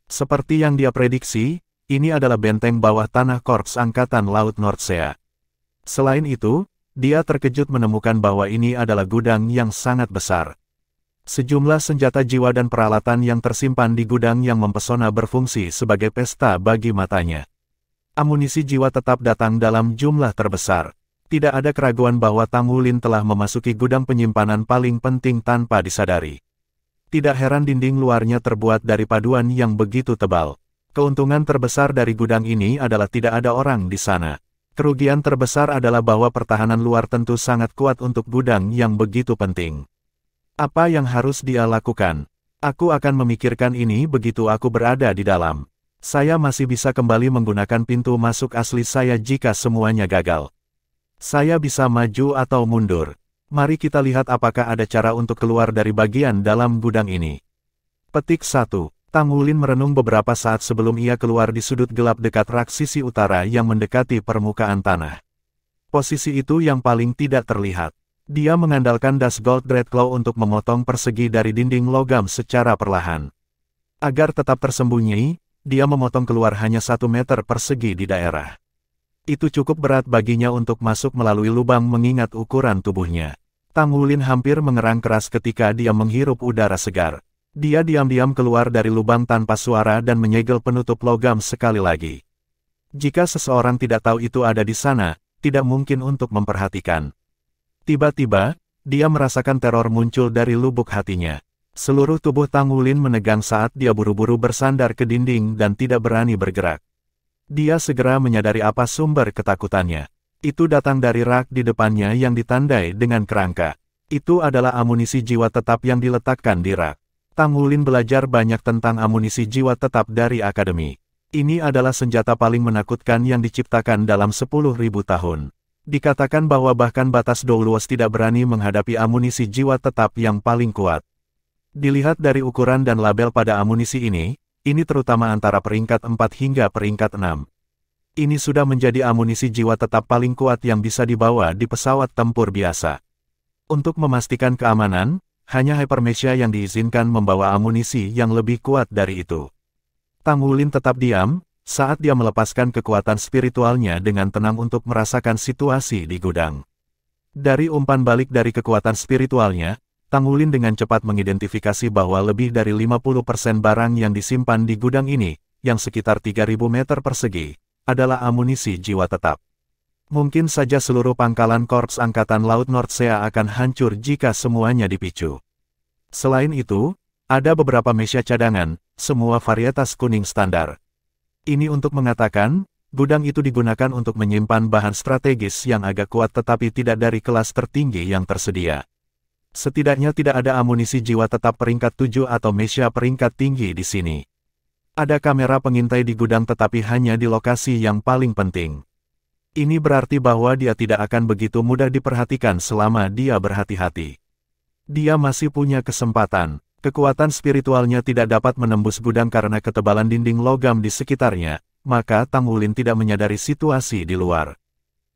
Seperti yang dia prediksi, ini adalah benteng bawah tanah Korps Angkatan Laut Nordsea. Selain itu, dia terkejut menemukan bahwa ini adalah gudang yang sangat besar. Sejumlah senjata jiwa dan peralatan yang tersimpan di gudang yang mempesona berfungsi sebagai pesta bagi matanya. Amunisi jiwa tetap datang dalam jumlah terbesar. Tidak ada keraguan bahwa Tang Wulin telah memasuki gudang penyimpanan paling penting tanpa disadari. Tidak heran dinding luarnya terbuat dari paduan yang begitu tebal. Keuntungan terbesar dari gudang ini adalah tidak ada orang di sana. Kerugian terbesar adalah bahwa pertahanan luar tentu sangat kuat untuk gudang yang begitu penting. Apa yang harus dia lakukan? Aku akan memikirkan ini begitu aku berada di dalam. Saya masih bisa kembali menggunakan pintu masuk asli saya jika semuanya gagal. Saya bisa maju atau mundur. Mari kita lihat apakah ada cara untuk keluar dari bagian dalam gudang ini. Petik 1. Tang Wulin merenung beberapa saat sebelum ia keluar di sudut gelap dekat rak sisi utara yang mendekati permukaan tanah. Posisi itu yang paling tidak terlihat. Dia mengandalkan Das Gold Dreadclaw untuk memotong persegi dari dinding logam secara perlahan. Agar tetap tersembunyi, dia memotong keluar hanya 1 meter persegi di daerah. Itu cukup berat baginya untuk masuk melalui lubang mengingat ukuran tubuhnya. Tang Wulin hampir mengerang keras ketika dia menghirup udara segar. Dia diam-diam keluar dari lubang tanpa suara dan menyegel penutup logam sekali lagi. Jika seseorang tidak tahu itu ada di sana, tidak mungkin untuk memperhatikan. Tiba-tiba, dia merasakan teror muncul dari lubuk hatinya. Seluruh tubuh Tang Wulin menegang saat dia buru-buru bersandar ke dinding dan tidak berani bergerak. Dia segera menyadari apa sumber ketakutannya. Itu datang dari rak di depannya yang ditandai dengan kerangka. Itu adalah amunisi jiwa tetap yang diletakkan di rak. Tang Wulin belajar banyak tentang amunisi jiwa tetap dari akademi. Ini adalah senjata paling menakutkan yang diciptakan dalam 10.000 tahun. Dikatakan bahwa bahkan batas Doulos tidak berani menghadapi amunisi jiwa tetap yang paling kuat. Dilihat dari ukuran dan label pada amunisi ini terutama antara peringkat 4 hingga peringkat 6. Ini sudah menjadi amunisi jiwa tetap paling kuat yang bisa dibawa di pesawat tempur biasa. Untuk memastikan keamanan, hanya Hypermesia yang diizinkan membawa amunisi yang lebih kuat dari itu. Tang Wulin tetap diam, saat dia melepaskan kekuatan spiritualnya dengan tenang untuk merasakan situasi di gudang. Dari umpan balik dari kekuatan spiritualnya, Tang Wulin dengan cepat mengidentifikasi bahwa lebih dari 50% barang yang disimpan di gudang ini, yang sekitar 3.000 meter persegi, adalah amunisi jiwa tetap. Mungkin saja seluruh pangkalan Korps Angkatan Laut Nordsea akan hancur jika semuanya dipicu. Selain itu, ada beberapa mesia cadangan, semua varietas kuning standar. Ini untuk mengatakan, gudang itu digunakan untuk menyimpan bahan strategis yang agak kuat tetapi tidak dari kelas tertinggi yang tersedia. Setidaknya tidak ada amunisi jiwa tetap peringkat 7 atau mesia peringkat tinggi di sini. Ada kamera pengintai di gudang tetapi hanya di lokasi yang paling penting. Ini berarti bahwa dia tidak akan begitu mudah diperhatikan selama dia berhati-hati. Dia masih punya kesempatan. Kekuatan spiritualnya tidak dapat menembus gudang karena ketebalan dinding logam di sekitarnya, maka Tang Wulin tidak menyadari situasi di luar.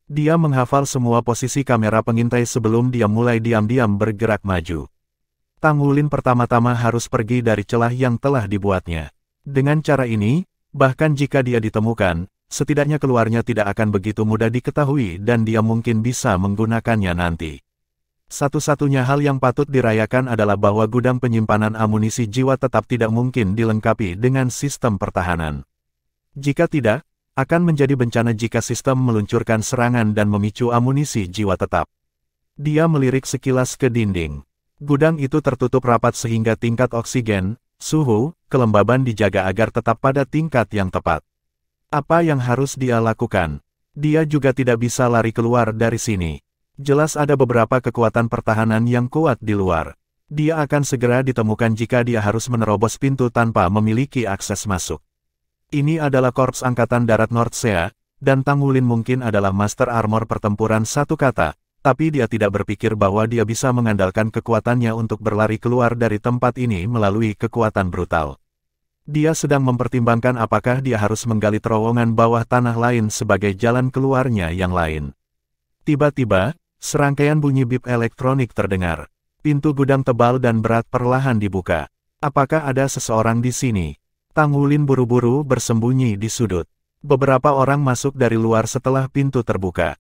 Dia menghafal semua posisi kamera pengintai sebelum dia mulai diam-diam bergerak maju. Tang Wulin pertama-tama harus pergi dari celah yang telah dibuatnya. Dengan cara ini, bahkan jika dia ditemukan, setidaknya keluarnya tidak akan begitu mudah diketahui dan dia mungkin bisa menggunakannya nanti. Satu-satunya hal yang patut dirayakan adalah bahwa gudang penyimpanan amunisi jiwa tetap tidak mungkin dilengkapi dengan sistem pertahanan. Jika tidak, akan menjadi bencana jika sistem meluncurkan serangan dan memicu amunisi jiwa tetap. Dia melirik sekilas ke dinding. Gudang itu tertutup rapat sehingga tingkat oksigen, suhu, kelembaban dijaga agar tetap pada tingkat yang tepat. Apa yang harus dia lakukan? Dia juga tidak bisa lari keluar dari sini. Jelas ada beberapa kekuatan pertahanan yang kuat di luar. Dia akan segera ditemukan jika dia harus menerobos pintu tanpa memiliki akses masuk. Ini adalah Korps Angkatan Darat Nordsea, dan Tang Wulin mungkin adalah Master Armor pertempuran satu kata, tapi dia tidak berpikir bahwa dia bisa mengandalkan kekuatannya untuk berlari keluar dari tempat ini melalui kekuatan brutal. Dia sedang mempertimbangkan apakah dia harus menggali terowongan bawah tanah lain sebagai jalan keluarnya yang lain. Tiba-tiba, serangkaian bunyi bip elektronik terdengar. Pintu gudang tebal dan berat perlahan dibuka. Apakah ada seseorang di sini? Tang Wulin buru-buru bersembunyi di sudut. Beberapa orang masuk dari luar setelah pintu terbuka.